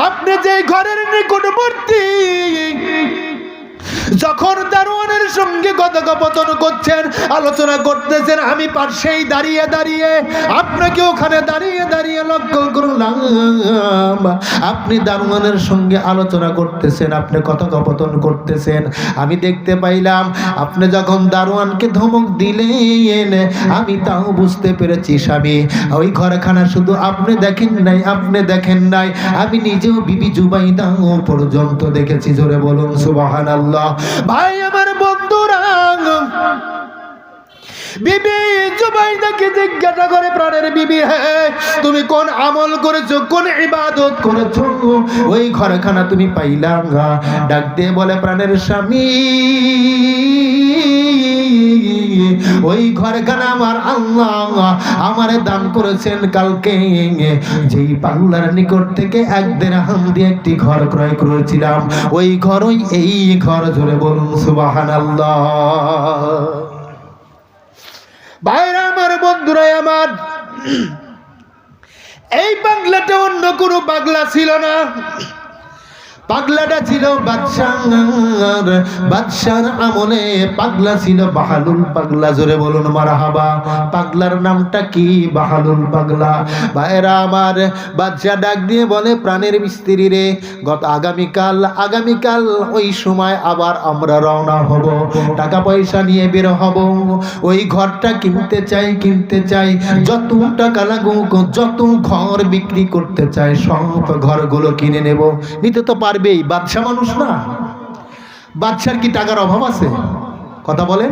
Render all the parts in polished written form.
আপনি যে ঘরের নিকটবর্তী যখন দারোয়ানের সঙ্গে কথোপকথন করছেন, আলোচনা করতেছেন, আমি পাশেই দাঁড়িয়ে দাঁড়িয়ে আপনাকে ওখানে দাঁড়িয়ে দাঁড়িয়ে লক্ষ্য করলাম। আপনি দারোয়ানের সঙ্গে আলোচনা করতেছেন, আপনি কথোপকথন করতেছেন। আমি দেখতে পাইলাম আপনি যখন দারোয়ানকে ধমক দিলেন, আমি তাও বুঝতে পেরেছি স্বামী, ওই ঘরখানা শুধু আপনি দেখেন নাই, আপনি দেখেন নাই, আমি নিজেও বিবি জুবাইদা পর্যন্ত দেখেছি। জোরে বলুন সুবহানাল্লাহ। ভাই আমার বন্ধুরা, বিবি জুবাইদাকে জিজ্ঞাসা করে, প্রাণের বিবি, হ্যাঁ তুমি কোন আমল করেছো, কোন ইবাদত করেছো, ওই ঘরখানা তুমি পাইলা? ডাক দিয়ে বলে, প্রাণের স্বামী, ওই ঘরখানা আমার আল্লাহ আমারে দান করেছেন কালকে, যেই পাগলার নিকট থেকে 1 দিরহাম দিয়ে একটি ঘর ক্রয় করেছিলাম, ওই ঘরই এই ঘর। জোরে বলুন সুবহানাল্লাহ। ভাইরা আমার, বন্ধুরা আমার, এই পাগলাটা অন্য কোনো পাগলা ছিল না, পাগলাটা ছিল বাদশার আমলে পাগলা ছিল বাহালুল পাগলা। জোরে বলুন মারহাবা। পাগলার নামটা কি? বাহালুল পাগলা। ভাইরা আমার, বাদশা ডাক দিয়ে বলে, প্রাণের স্ত্রী রে, আগামীকাল ওই সময় আবার আমরা রওনা হব, টাকা পয়সা নিয়ে বের হব, ওই ঘরটা কিনতে চাই, যত টাকা লাগুক, যত ঘর বিক্রি করতে চাই, সব ঘরগুলো কিনে নেব। নিতে তো পারবেই, বাদশা মানুষ না? বাদশার কি টাকার অভাব আছে? কথা বলে,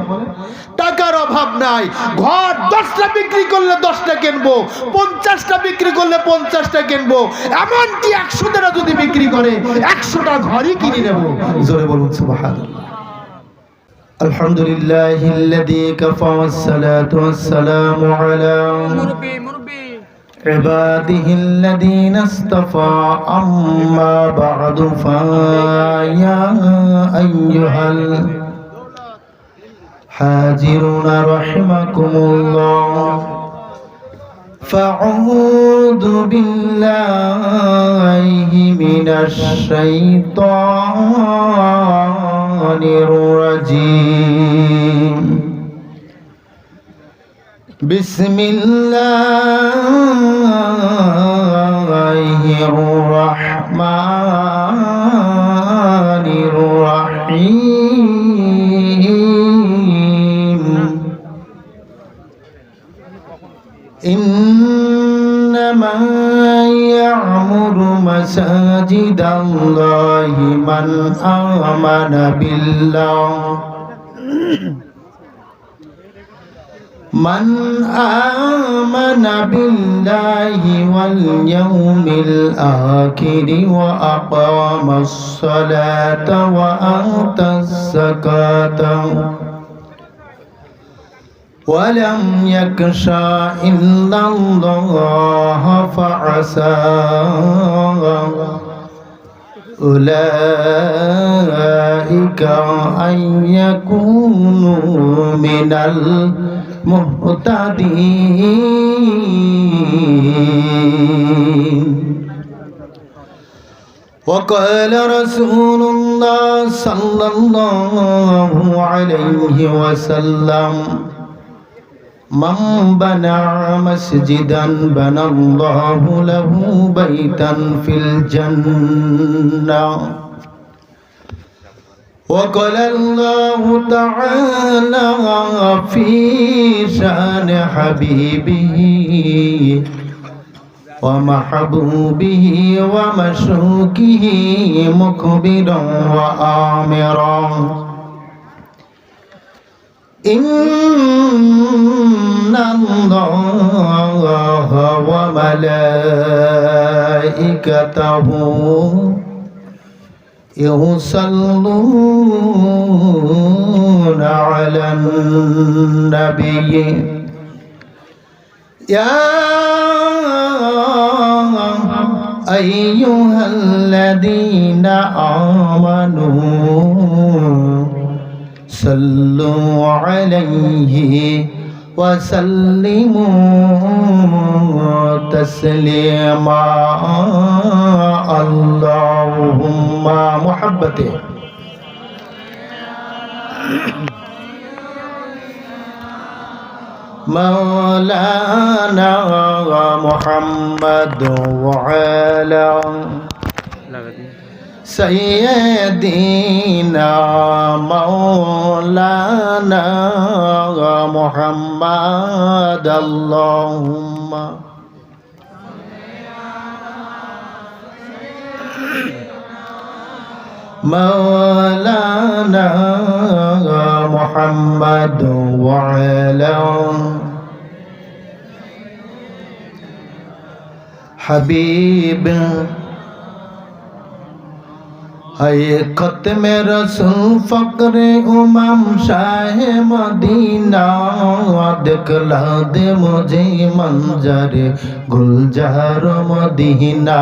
টাকার অভাব নাই। ঘর 10টা বিক্রি করলে 10টা কিনবো, 50টা বিক্রি করলে 50টা কিনবো, এমনকি 100টা যদি বিক্রি করে 100টা ঘরই কিনে নেব। জোরে বলুন সুবহানাল্লাহ। আলহামদুলিল্লাহিল্লাযী কাফা ওয়াসসালাতু ওয়াসসালামু আলা عباده الذين اصطفى أما بعد فيا أيها الحاضرون رحمكم الله فأعوذ بالله من الشيطان الرجيم بسم الله الرحمن الرحيم إنما يعمر مساجد الله من آمن بالله واليوم الآخر وأقام الصلاة وآتى الزكاة ولم يخش إلا الله فعسى أولئك أن يكونوا من المهتدين. وقال رسول الله صلى الله عليه وسلم من بنى مسجدا بنى الله له بيتا في الجنة. وقال الله تعالى في شأن حبيبه ومحبوبه ومشوكه مخبرا وآمرا إن الله وملائكته يصلون على النبي يا أيها الذين آمنوا صلوا عليه وسلموا تسليما اللهم محبته مولانا محمد وعلى سيدنا مولانا محمد اللهم مولانا محمد وعلى حبيب है खत्म रसूल फक्रे उमम शाह मदीना दिखला दे मुझे मंजर गुलजार मदीना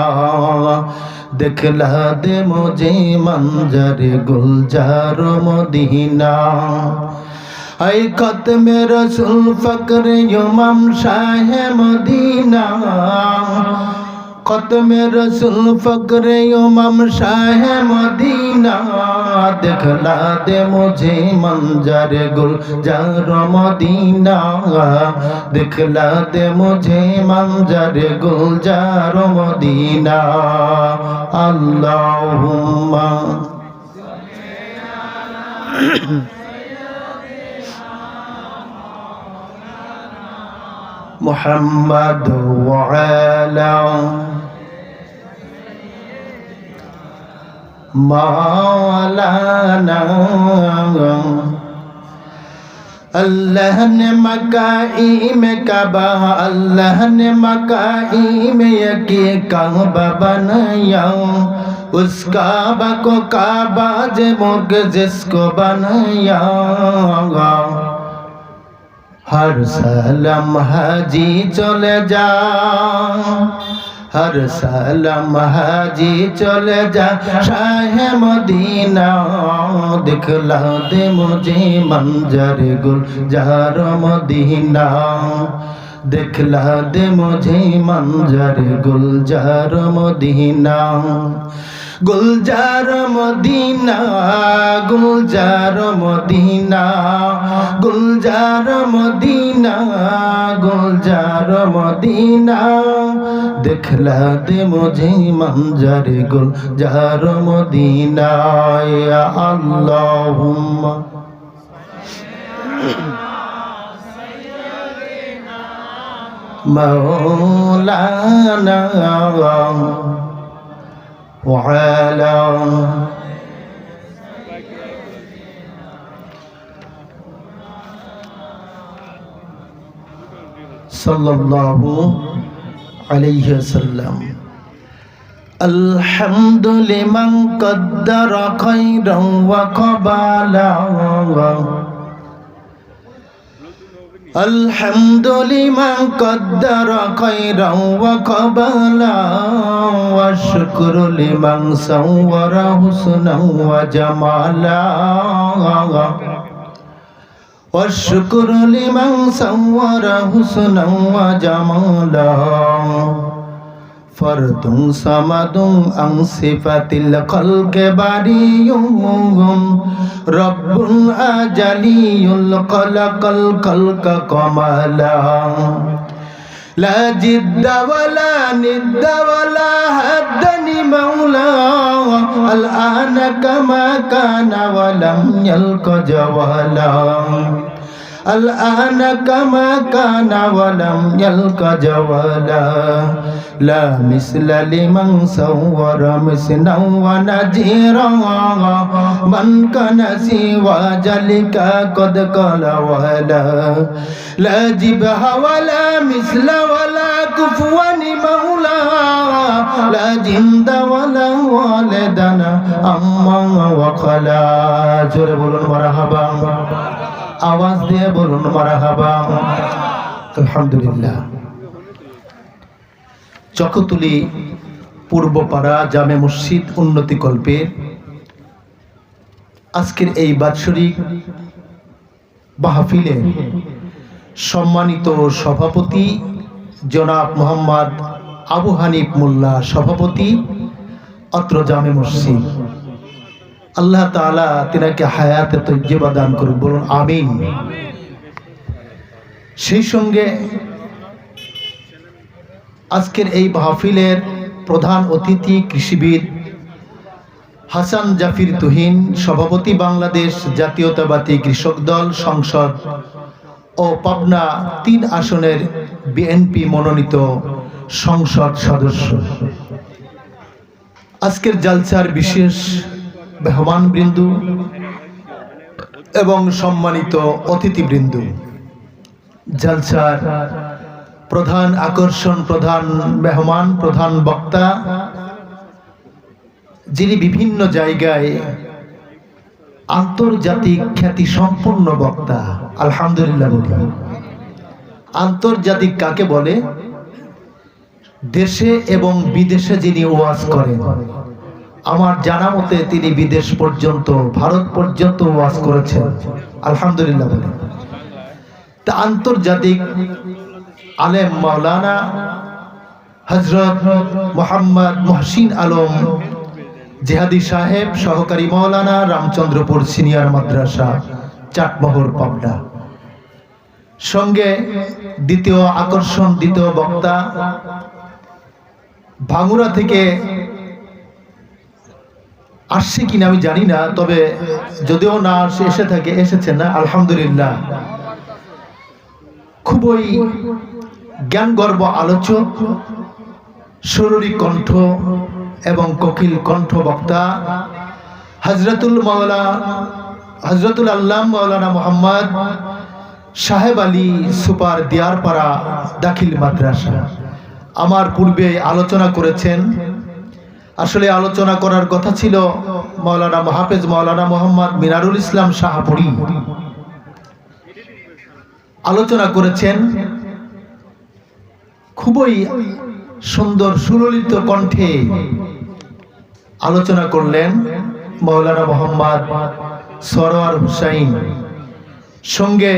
दिखला दे मुझे मंजर गुलजार मदीना है खत्म रसूल फक्रे उमम शाह मदीना खत्म रसूल फक्रे उमम शाह मदीना दिखला दे मुझे मंजर गुलजार मदीना दिखला दे मुझे मंजर गुलजार मदीना अल्लाहुम्मा मुहम्मद वअला मौलाना अल्लाह ने मकाई में काबा अल्लाह ने मकाई में यकी काबा बनाया उस काबा को काबा जे मुर्ग जिसको बनाया हर सलाम हाजी चले जा हर सलाम हाजी चले जा शाह मदीना दिखला दे मुझे मंजर गुलजार मदीना दिखला दे मुझे मंजर गुलजार मदीना गुलजार मदीना गुलजार मदीना गुलजार मदीना गुलजार मदीना दिखला दे मुझे मंजर गुलजार मदीना या अल्लाहुम्मा मौलाना وعلى صلى الله عليه وسلم الحمد لمن قدر خيرا وقبلا الحمد لمن قدر خيرا وقبلا والشكر لمن صور حسنا وجمالا والشكر لمن صور حسنا وجمالا فرد صمد عن صفات الخلق بريء رب أجلي الخلق الخلق كمالا لا جد ولا ند ولا هدني مولا الآن كما كان ولم يلق جوالا الآن كما كان ولم يلق جوالا لا مثل لمن صور مثلا ونجيرا من كان سوى ذلك قد قال ولا لا جبه ولا مثل ولا كفوا مولا لا جند ولا والدنا أما وخلا جل بولن مرحبا आवाज দিয়ে বলুন মারহাবা আলহামদুলিল্লাহ চকতুলি পূর্বপাড়া জামে মসজিদ উন্নতি কল্পে আজকের এই বাৎসরিক মাহফিলে সম্মানিত সভাপতি জনাব মোহাম্মদ আবু হানিফ মোল্লা সভাপতি অত্র জামে মসজিদ, আল্লাহ তাআলা তিনাকে হায়াতে তৈয়্যিবা দান করুন, বলুন আমিন। সেই সঙ্গে আজকের এই মাহফিলের প্রধান অতিথি কৃষিবিদ হাসান জাফির তুহিন, সভাপতি বাংলাদেশ জাতীয়তাবাদী কৃষক দল সংসদ ও পাবনা ৩ আসনের বিএনপি মনোনীত সংসদ সদস্য। আজকের জালসার বিশেষ মেহমানবৃন্দ এবং সম্মানিত অতিথিবৃন্দ, জালসার প্রধান আকর্ষণ, প্রধান মেহমান, প্রধান বক্তা, যিনি বিভিন্ন জায়গায় আন্তর্জাতিক খ্যাতি সম্পন্ন বক্তা, আলহামদুলিল্লাহ বলি। আন্তর্জাতিক কাকে বলে? দেশে এবং বিদেশে যিনি ওয়াজ করেন। আমার জানা মতে তিনি বিদেশ পর্যন্ত, ভারত পর্যন্ত ওয়াজ করেছেন, আলহামদুলিল্লাহ বলি। তা আন্তর্জাতিক আলেম মাওলানা হযরত মোহাম্মদ মুহসিন আলম জিহাদি সাহেব, সহকারী মাওলানা, রামচন্দ্রপুর সিনিয়র মাদ্রাসা, চাটমোহর, পাবনা। সঙ্গে দ্বিতীয় আকর্ষণ, দ্বিতীয় বক্তা ভাঙ্গুরা থেকে আসছে কিনা আমি জানি না, তবে যদিও না এসে থাকে, এসেছেন না, আলহামদুলিল্লাহ। খুবই জ্ঞানগর্ব আলোচক, সুররি কণ্ঠ এবং কোকিল কণ্ঠ বক্তা হযরতুল আল্লাহ মাওলানা মোহাম্মদ সাহেব আলী সুপার দিয়ারপাড়া দাখিল মাদ্রাসা। আমার পূর্বে আলোচনা করেছেন, আসলে আলোচনা করার কথা ছিল মাওলানা হাফেজ মাওলানা মোহাম্মদ মিনারুল ইসলাম শাহপুরী, আলোচনা করেছেন। খুবই সুন্দর সুললিত কণ্ঠে আলোচনা করলেন মাওলানা মোহাম্মদ সরওয়ার হুসাইন। সঙ্গে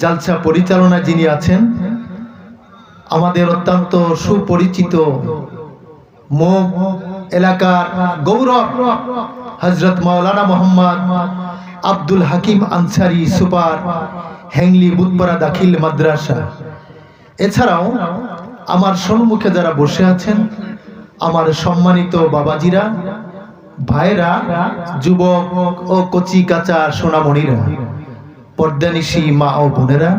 জালসা পরিচালনা যিনি আছেন, আমাদের অত্যন্ত সুপরিচিত মুখ এলাকার গৌরব হযরত মাওলানা মোহাম্মদ আব্দুল হাকিম আনসারী সুপার, হেংলি বুধপাড়া দাখিল মাদ্রাসা। এছাড়াও আমার সম্মুখে যারা বসে আছেন, আমার সম্মানিত বাবাজিরা, ভাইরা, যুবক ও কচি কাঁচা সোনামণিরা, পর্দানিশী মা ও বোনেরা,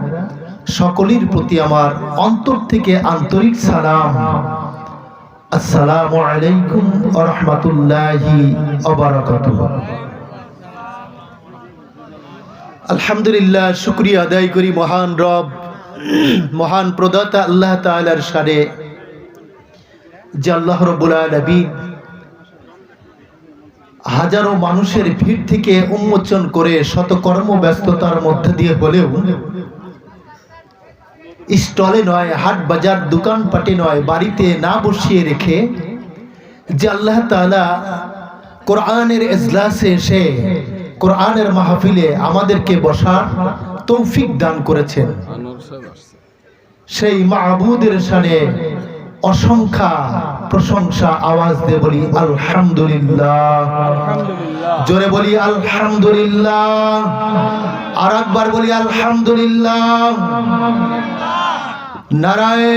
সকলের প্রতি আমার অন্তর থেকে আন্তরিক সালাম। আসসালামু আলাইকুম ওয়া রাহমাতুল্লাহি ওয়া বারাকাতুহু। আলহামদুলিল্লাহ, শুকরিয়া আদায় করি মহান রব, মহান প্রদাতা আল্লাহ তাআলার শানে, যে আল্লাহ রাব্বুল আলামিন হাজারো মানুষের ভিড় থেকে উন্মোচন করে শত কর্মব্যস্ততার মধ্যে দিয়ে হলেও স্টলে নয়, হাট বাজার দোকানপাটে নয়, বাড়িতে না বসিয়ে রেখে যে আল্লাহ তাআলা কোরআনের ইজলাসে এসে কোরআনের মাহফিলে আমাদেরকে বসার তৌফিক দান করেছেন, সেই মাবুদের শানে অসংখ্য প্রশংসা আওয়াজ দিয়ে বলি আলহামদুলিল্লাহ। জোরে বলি আলহামদুলিল্লাহ, আর একবার বলি আলহামদুলিল্লাহ। নারায়ে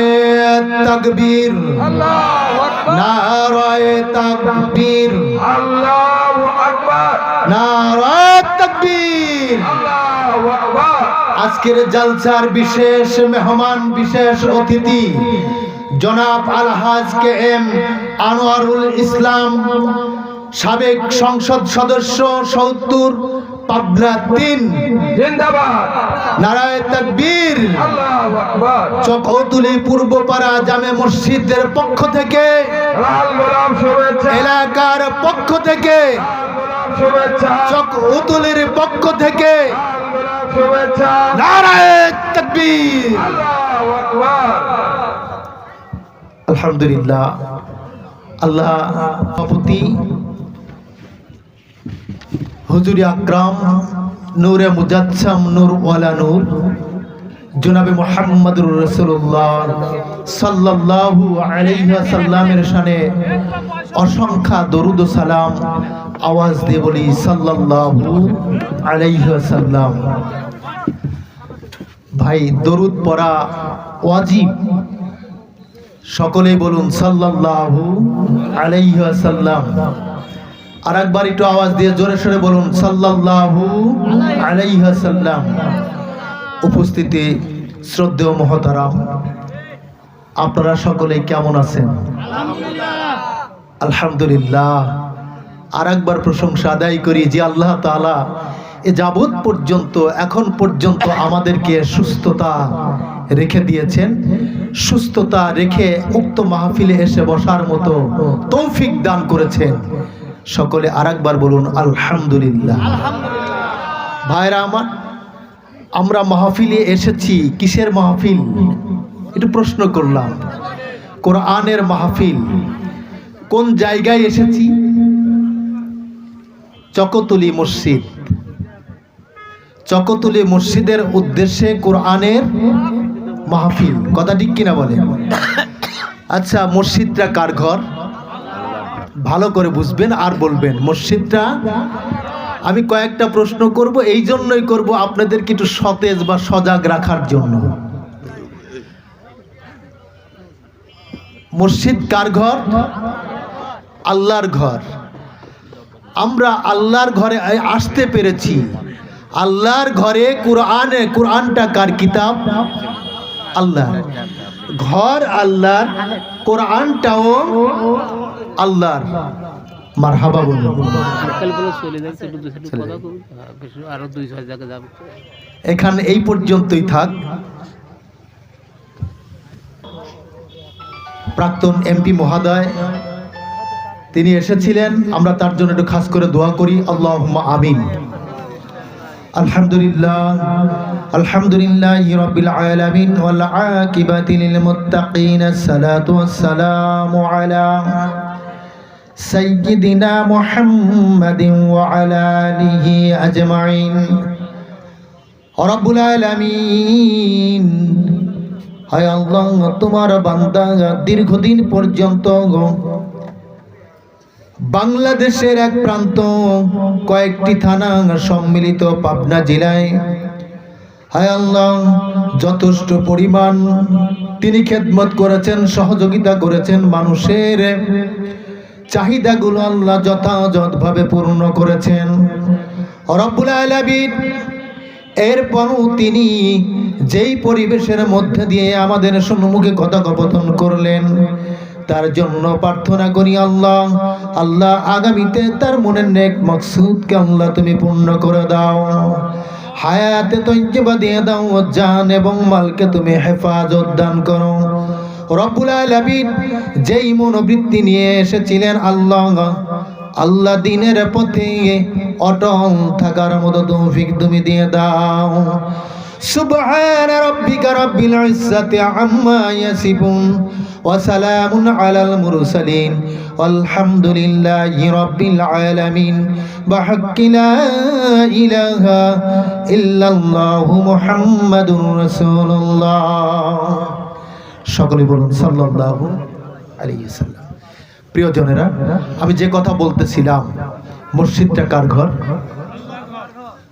তাকবীর, আল্লাহু আকবার, নারায়ে তাকবীর, আল্লাহু আকবার, নারায়ে তাকবীর, আল্লাহু আকবার। আজকের জালসার বিশেষ মেহমান, বিশেষ অতিথি জনাব আলহাজ কে এম আনোয়ারুল ইসলাম, সাবেক সংসদ সদস্য ৭০ পাবনা ৩ জিন্দাবাদ, নারায়ে তাকবীর, আল্লাহু আকবার। চকৌতুলি পূর্বপাড়া জামে মসজিদের পক্ষ থেকে, লাল গোলাপ শুভেচ্ছা, এলাকার পক্ষ থেকে শুভেচ্ছা, চকৌতুলির পক্ষ থেকে শুভেচ্ছা, নারায়ে তাকবীর, আল্লাহু আকবার। আলহামদুলিল্লাহ। আল্লাহ সভাপতি হুজুর আকরাম নূরে মুজাচ্ছম নূর ওয়ালা নূর জনাবে মুহাম্মদুর রাসূলুল্লাহ সাল্লাল্লাহু আলাইহি ওয়াসাল্লামের শানে অসংখ্য দরুদ ও সালাম আওয়াজ দিয়ে বলি সাল্লাল্লাহু আলাইহি ওয়াসাল্লাম। ভাই, দরুদ পড়া ওয়াজিব, সকলেই বলুন সাল্লাল্লাহু আলাইহি ওয়াসাল্লাম। আর একবার একটু আওয়াজ দিয়ে জোরে সোরে বলুন সাল্লাল্লাহু আলাইহি ওয়াসাল্লাম। উপস্থিতি শ্রদ্ধেয় মহতারাম, আপনারা সকলেই কেমন আছেন? আলহামদুলিল্লাহ। আর একবার প্রশংসা আদায় করি যে আল্লাহ তাআলা এ যাবৎ পর্যন্ত এখন পর্যন্ত আমাদেরকে সুস্থতা রেখে দিয়েছেন, সুস্থতা রেখে উক্ত মাহফিলে এসে বসার মতো তৌফিক দান করেছেন। সকলে আর একবার বলুন আলহামদুলিল্লাহ। ভাইরা আমার, আমরা মাহফিলে এসেছি, কিসের মাহফিল একটু প্রশ্ন করলাম? কোরআনের মাহফিল। কোন জায়গায় এসেছি? চকতুলি মসজিদ। চকতুলি মসজিদের উদ্দেশ্যে কোরআনের মাহফিল। কথা ঠিক কিনা বলেন? আচ্ছা, মসজিদটা কার ঘর? ভালো করে বুঝবেন আর বলবেন। মসজিদটা, আমি কয়েকটা প্রশ্ন করব, এই জন্যই করব আপনাদেরকে একটু সতেজ বা সজাগ রাখার জন্য। মসজিদ কার ঘর? আল্লাহর ঘর। আমরা আল্লাহর ঘরে আসতে পেরেছি। আল্লাহর ঘরে কোরআনটা কার কিতাব? আল্লাহ। ঘর আল্লাহর, কোরআনটাও আল্লাহর। মারহাবা বলুন। এখানে এই পর্যন্তই থাক। প্রাক্তন এমপি মহোদয় তিনি এসেছিলেন, আমরা তার জন্য একটু খাস করে দোয়া করি। আল্লাহুম্মা আমিন। আলহামদুলিল্লাহ, আলহামদুলিল্লাহি রাব্বিল আলামিন ওয়াল আকিবাতু লিল মুত্তাকিন। আসসালাতু ওয়াসসালামু আলা সাইয়্যিদিনা মুহাম্মাদিন ওয়া আলা আলিহি আজমাইন। রব্বুল আলামিন, হায় আল্লাহ, তোমার বান্দা দীর্ঘদিন পর্যন্ত বাংলাদেশের এক প্রান্ত, কয়েকটি থানা সম্মিলিত পাবনা জেলায়, হায় আল্লাহ, যথেষ্ট পরিমাণ তিনি খেদমত করেছেন, সহযোগিতা করেছেন। মানুষের চাহিদাগুলো আল্লাহ যথাযথভাবে পূর্ণ করেছেন রব্বুল আলামিন। এরপরও তিনি যেই পরিবেশের মধ্যে দিয়ে আমাদের সম্মুখে কথোপকথন করলেন, তার জন্য প্রার্থনা করি আল্লাহ, আল্লাহ আগামীতে তার মনের নেক মকসুদকে আল্লাহ তুমি পূর্ণ করে দাও। হায়াতে তৈয়বা দিয়ে দাও, জান এবং মালকে তুমি হেফাজত দান করো রব্বুল আলামিন। যেই মনোবৃত্তি নিয়ে এসেছিলেন আল্লাহ, আল্লাহ দিনের পথে অটল থাকার মতো তৌফিক তুমি দিয়ে দাও। সুবহান রাব্বিকা রাব্বিল ইজ্জাতি আম্মা ইয়াসিফুন ওয়া সালামুন আলাল মুরসালিন ওয়ালহামদুলিল্লাহি রাব্বিল আলামিন। বিহাক্কি লা ইলাহা ইল্লাল্লাহু মুহাম্মাদুর রাসূলুল্লাহ। সকলে বলুন সাল্লাল্লাহু আলাইহি ওয়াসাল্লাম। প্রিয়জনেরা, আমি যে কথা বলতেছিলাম, মসজিদটা কার ঘর?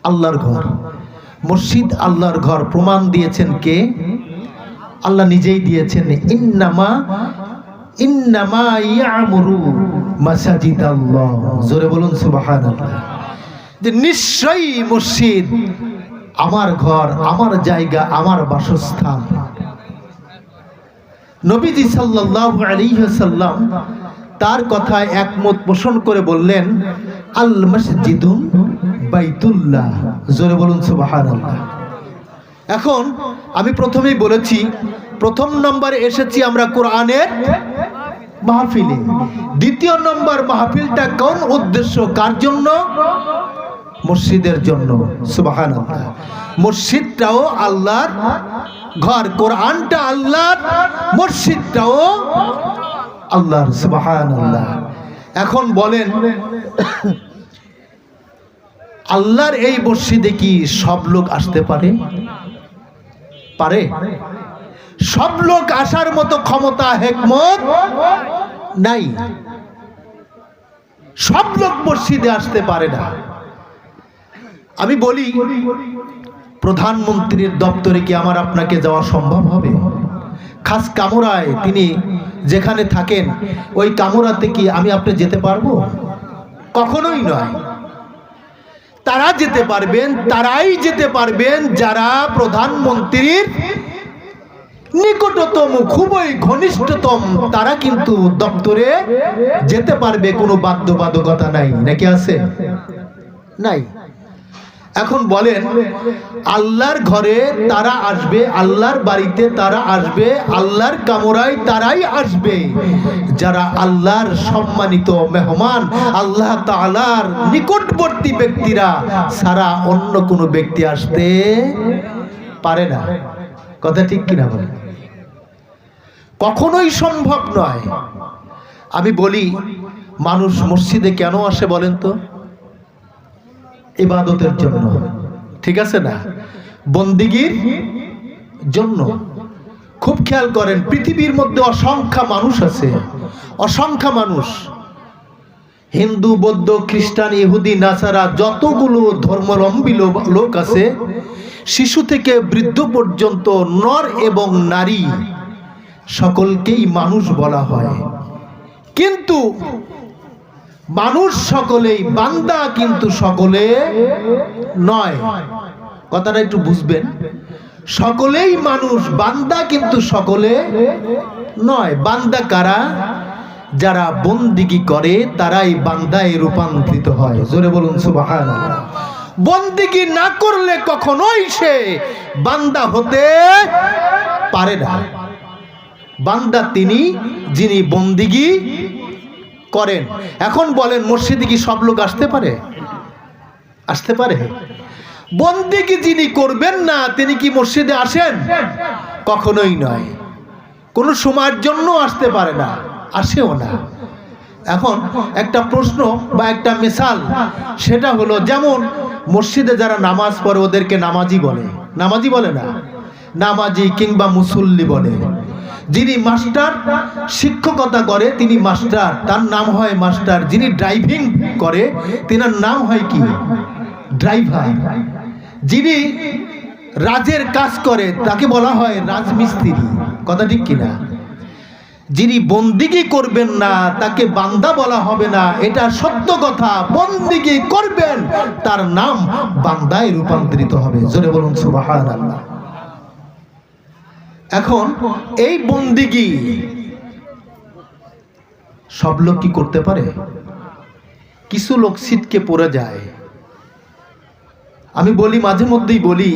আল্লাহর ঘর। মসজিদ আল্লাহর ঘর প্রমাণ দিয়েছেন কে? আল্লাহ নিজেই দিয়েছেন। ইন্নামা ইয়ামুরু মাসাজিদাল্লাহ। জোরে বলুন সুবহানাল্লাহ। যে নিশ্চয়ই মসজিদ আমার ঘর, আমার জায়গা, আমার বাসস্থান। নবীজি সাল্লাল্লাহু আলাইহি ওয়াসাল্লাম তার কথায় একমত পোষণ করে বললেন, আল মসজিদুন বাইতুল্লাহ। জোরে বলুন সুবহানাল্লাহ। এখন আমি প্রথমেই বলেছি, প্রথম নম্বরে এসেছি আমরা কোরআনের মাহফিলে। দ্বিতীয় নম্বর মাহফিলটা কোন উদ্দেশ্য, কার জন্য? মসজিদের জন্য। সুবহানাল্লাহ। মসজিদটাও আল্লাহর ঘর, কোরআনটা আল্লাহর, মসজিদটাও আল্লাহর। সুবহানাল্লাহ। এখন বলেন, আল্লাহর এই মসজিদে কি সব লোক আসতে পারে? পারে? সব লোক আসার মতো ক্ষমতা হিকমত নাই। সব লোক মসজিদে আসতে পারে না। আমি বলি, প্রধানমন্ত্রীর দপ্তরে কি আমার আপনাকে যাওয়া সম্ভব হবে? খাস কামরায় তিনি যেখানে থাকেন ওই কামরাতে কি আমি আপনি যেতে পারবো? কখনোই নয়। তারা যেতে পারবেন, তারাই যেতে পারবেন যারা প্রধানমন্ত্রীর নিকটতম, খুবই ঘনিষ্ঠতম, তারা কিন্তু দপ্তরে যেতে পারবে। কোনো বাধ্যবাধকতা নাই, নাকি আছে? নাই। এখন বলেন, আল্লাহর ঘরে তারা আসবে, আল্লাহর বাড়িতে তারা আসবে, আল্লাহর কামরায় তারাই আসবে যারা আল্লাহর সম্মানিত মেহমান, আল্লাহ তাআলার নিকটবর্তী ব্যক্তিরা ছাড়া অন্য কোনো ব্যক্তি আসতে পারে না। কথা ঠিক কিনা বলেন? কখনোই সম্ভব নয়। আমি বলি, মানুষ মসজিদে কেন আসে বলেন তো? ইবাদতের জন্য, ঠিক আছে না? বন্দিগির জন্য। খুব খেয়াল করেন, পৃথিবীর মধ্যে অসংখ্য মানুষ আছে, অসংখ্য মানুষ, হিন্দু, বৌদ্ধ, খ্রিস্টান, ইহুদি, নাসারা, যতগুলো ধর্মাবলম্বী লোক আছে, শিশু থেকে বৃদ্ধ পর্যন্ত, নর এবং নারী, সকলকেই মানুষ বলা হয়। কিন্তু মানুষ সকলেই, বান্দা কিন্তু সকলে নয়। কথাটা একটু বুঝবেন। সকলেই মানুষ, বান্দা কিন্তু সকলে নয়। বান্দা কারা? যারা বন্দিগি করে তারাই বান্দায় রূপান্তরিত হয়। জোরে বলুন সুবহানাল্লাহ। বন্দিগি না করলে কখনোই সে বান্দা হতে পারে না। বান্দা তিনি যিনি বন্দিগি করেন। এখন বলেন, মসজিদে কি সব লোক আসতে পারে? আসতে পারে? বন্দিগি যিনি করবেন না তিনি কি মসজিদে আসেন? কখনোই নয়। কোন সময়ের জন্য আসতে পারে না, আসেও না। এখন একটা প্রশ্ন বা একটা মিসাল, সেটা হলো, যেমন মসজিদে যারা নামাজ পড়ে ওদেরকে নামাজি বলে, নামাজি বলে না, নামাজি কিংবা মুসল্লি বলে। যিনি মাস্টার, শিক্ষকতা করে তিনি মাস্টার, তার নাম হয় মাস্টার। যিনি ড্রাইভিং করে তিনার নাম হয় কি? ড্রাইভার। যিনি রাজের কাজ করে তাকে বলা হয় রাজমিস্ত্রি। কথা ঠিক কিনা? যিনি বন্দিগি করবেন না তাকে বান্দা বলা হবে না, এটা সত্য কথা। বন্দিগি করবেন তার নাম বান্দায় রূপান্তরিত হবে। জোরে বলুন সুবহানাল্লাহ। এখন এই বন্দিগি সব লোক কি করতে পারে? কিছু লোক ছিটকে পড়ে যায়। আমি বলি, মাঝে মধ্যেই বলি,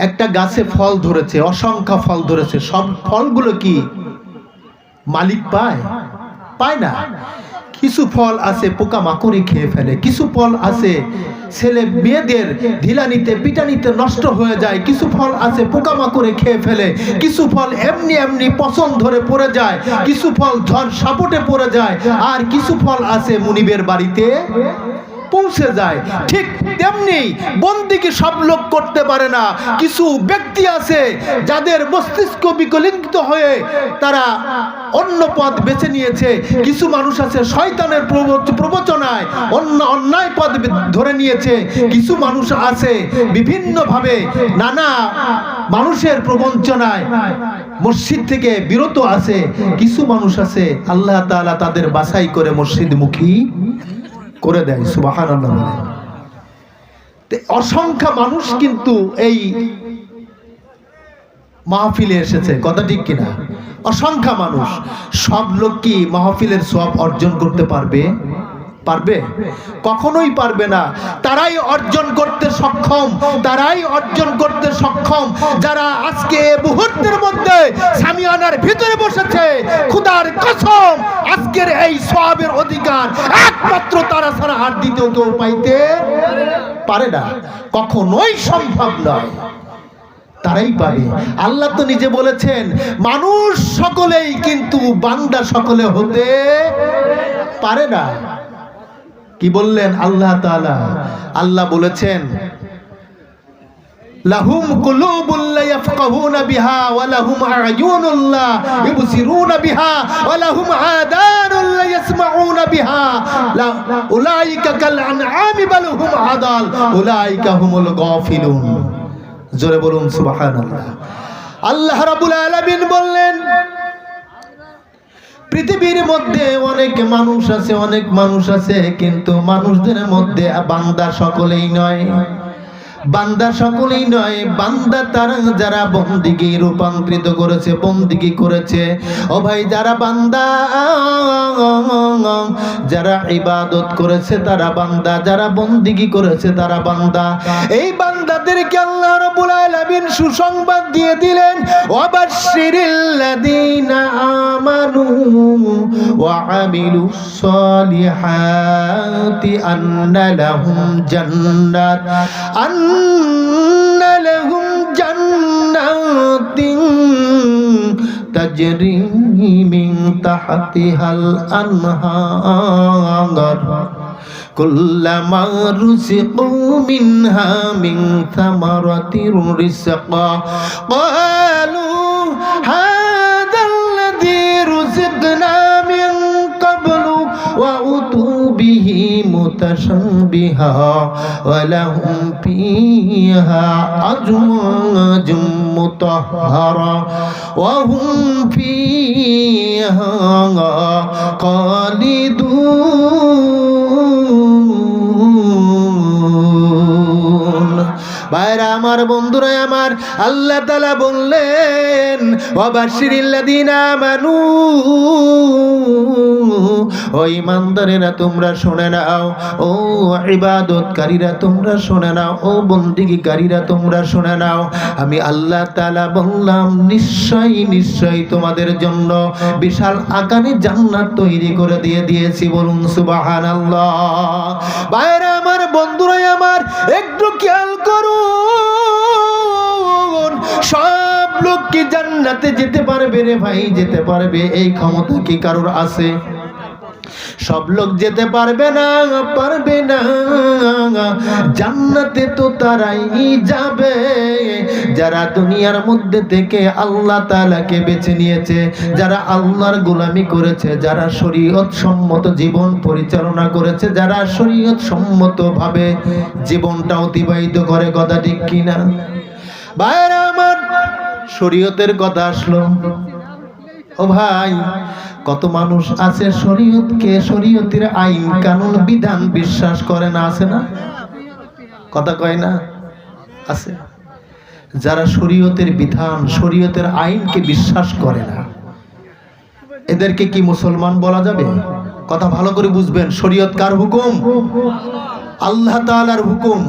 একটা গাছে ফল ধরেছে, অসংখ্য ফল ধরেছে। সব ফলগুলো কি মালিক পায়? পায় না। কিছু ফল আছে পোকামাকড়ে খেয়ে ফেলে, কিছু ফল আছে ছেলে মেয়েদের ঢিলানিতে পিটানিতে নষ্ট হয়ে যায়, কিছু ফল আছে পোকামাকড়ে খেয়ে ফেলে, কিছু ফল এমনি এমনি পচন ধরে পড়ে যায়, কিছু ফল ঝড় সাপটে পড়ে যায়, আর কিছু ফল আছে মুনিবের বাড়িতে পৌঁছে যায়। ঠিক তেমনি বন্দিগি সব লোক করতে পারে না। কিছু ব্যক্তি আছে যাদের মস্তিষ্ক বিকলিত হয়ে তারা অন্য পথ বেছে নিয়েছে। কিছু মানুষ আছে শয়তানের প্রবচনায় অন্যায় পথ ধরে নিয়েছে। কিছু মানুষ আছে বিভিন্নভাবে নানা মানুষের প্রবঞ্চনায় মসজিদ থেকে বিরত আছে। কিছু মানুষ আছে আল্লাহ তাআলা তাদের বাছাই করে মসজিদমুখী করে দেয়। সুবহানাল্লাহ। অসংখ্য মানুষ কিন্তু এই মাহফিলে এসেছে, কথা ঠিক কিনা? অসংখ্য মানুষ। সব লোক কি মাহফিলের সওয়াব অর্জন করতে পারবে? পারবে? কখনোই পারবে না। তারাই অর্জন করতে সক্ষম, তারাই অর্জন করতে সক্ষম যারা আজকে মুহূর্তের মধ্যে সামিয়ানার ভিতরে বসেছে। খোদার কসম, আজকের এই সওয়াবের অধিকার একমাত্র তারা ছাড়া আর দ্বিতীয় কেউ পাইতে পারে না। কখনোই সম্ভব নয়। তারাই পাবে। আল্লাহ তো নিজে বলেছেন, মানুষ সকলেই কিন্তু বান্দা সকলে হতে পারে না। কি বললেন আল্লাহ তাআলা? আল্লাহ বলেছেন, লাহুম কুলুবুল লা ইয়াফকাহুনা বিহা ওয়া লাহুম আ'য়ুনুল লা ইবসিরুনা বিহা ওয়া লাহুম আযানুল লা ইয়াসমাউনা বিহা উলাইকা কাল আনআমি বাল হুম আদাল উলাইকা হুমুল গাফিলুন। জোরে বলুন সুবহানাল্লাহ। আল্লাহ রাব্বুল আলামিন বললেন, পৃথিবীর মধ্যে অনেক মানুষ আছে, কিন্তু মানুষদের মধ্যে বান্দা সকলেই নয়। বান্দা তারা যারা বন্দিগি রূপান্তরিত করেছে, বন্দিগি করেছে। ও ভাই, যারা বান্দা, যারা ইবাদত করেছে তারা বান্দা, যারা বন্দিগি করেছে তারা বান্দা। এই বান্দাদেরকে আল্লাহ রাব্বুল আলামিন সুসংবাদ দিয়ে দিলেন, ওয়াবাশশিরিল্লাযীনা আমানু ওয়া আমিলুস সালিহাতি আন্না লাহুম জান্নাতিন তাজরি মিন তাহতিহাল আনহার কুল্লামা রুজিকু মিনহা মিন সামারাতির রিজকা ক্বালু হাযাল্লাযী রুজিকনা মিন ক্বাবলু ওয়া উতু বিহি মুতাশাবিহা ওয়া লাহুম ফীহা আজওয়াজুম মুতাহহারা ওয়া হুম ফীহা খালিদুন। ভাইরা আমার, বন্ধুরা আমার, আল্লাহ তাআলা বললেন, ওয়াবাশশিরিল্লাযীনা আমানু, ও ঈমানদারেরা তোমরা শুনে নাও, ও ইবাদতকারীরা তোমরা শুনে নাও, ও বন্দেগীকারীরা তোমরা শুনে নাও। আমি আল্লাহ তাআলা বললাম, নিশ্চয়ই তোমাদের জন্য বিশাল আকারে জান্নাত তৈরি করে দিয়েছি। বলুন সুবহানাল্লাহ। ভাইরা আমার, বন্ধুরা আমার, একটু খেয়াল করুন, সব লোক কি জান্নাতে যেতে পারবে রে ভাই? যেতে পারবে? এই ক্ষমতা কি কারোর আছে? সব লোক যেতে পারবে না। জান্নাতে তো তারাই যাবে যারা দুনিয়ার মধ্যে থেকে আল্লাহ তাআলাকে বেছে নিয়েছে, যারা আল্লাহর গোলামি করেছে, যারা শরীয়ত সম্মত জীবন পরিচালনা করেছে, যারা শরীয়ত সম্মত ভাবে জীবনটা অতিবাহিত করে। কথা ঠিক কিনা? ভাইরা আমার, শরীয়তের কথা আসলো। ও ভাই, কত মানুষ আছে শরীয়তকে, শরীয়তের আইন কানুন বিধান বিশ্বাস করে না? আছে না? কথা কয় না? আছে। যারা শরীয়তের বিধান, শরীয়তের আইনকে বিশ্বাস করে না, এদেরকে কি মুসলমান বলা যাবে? কথা ভালো করে বুঝবেন। শরীয়ত কার হুকুম? আল্লাহ তাআলার হুকুম।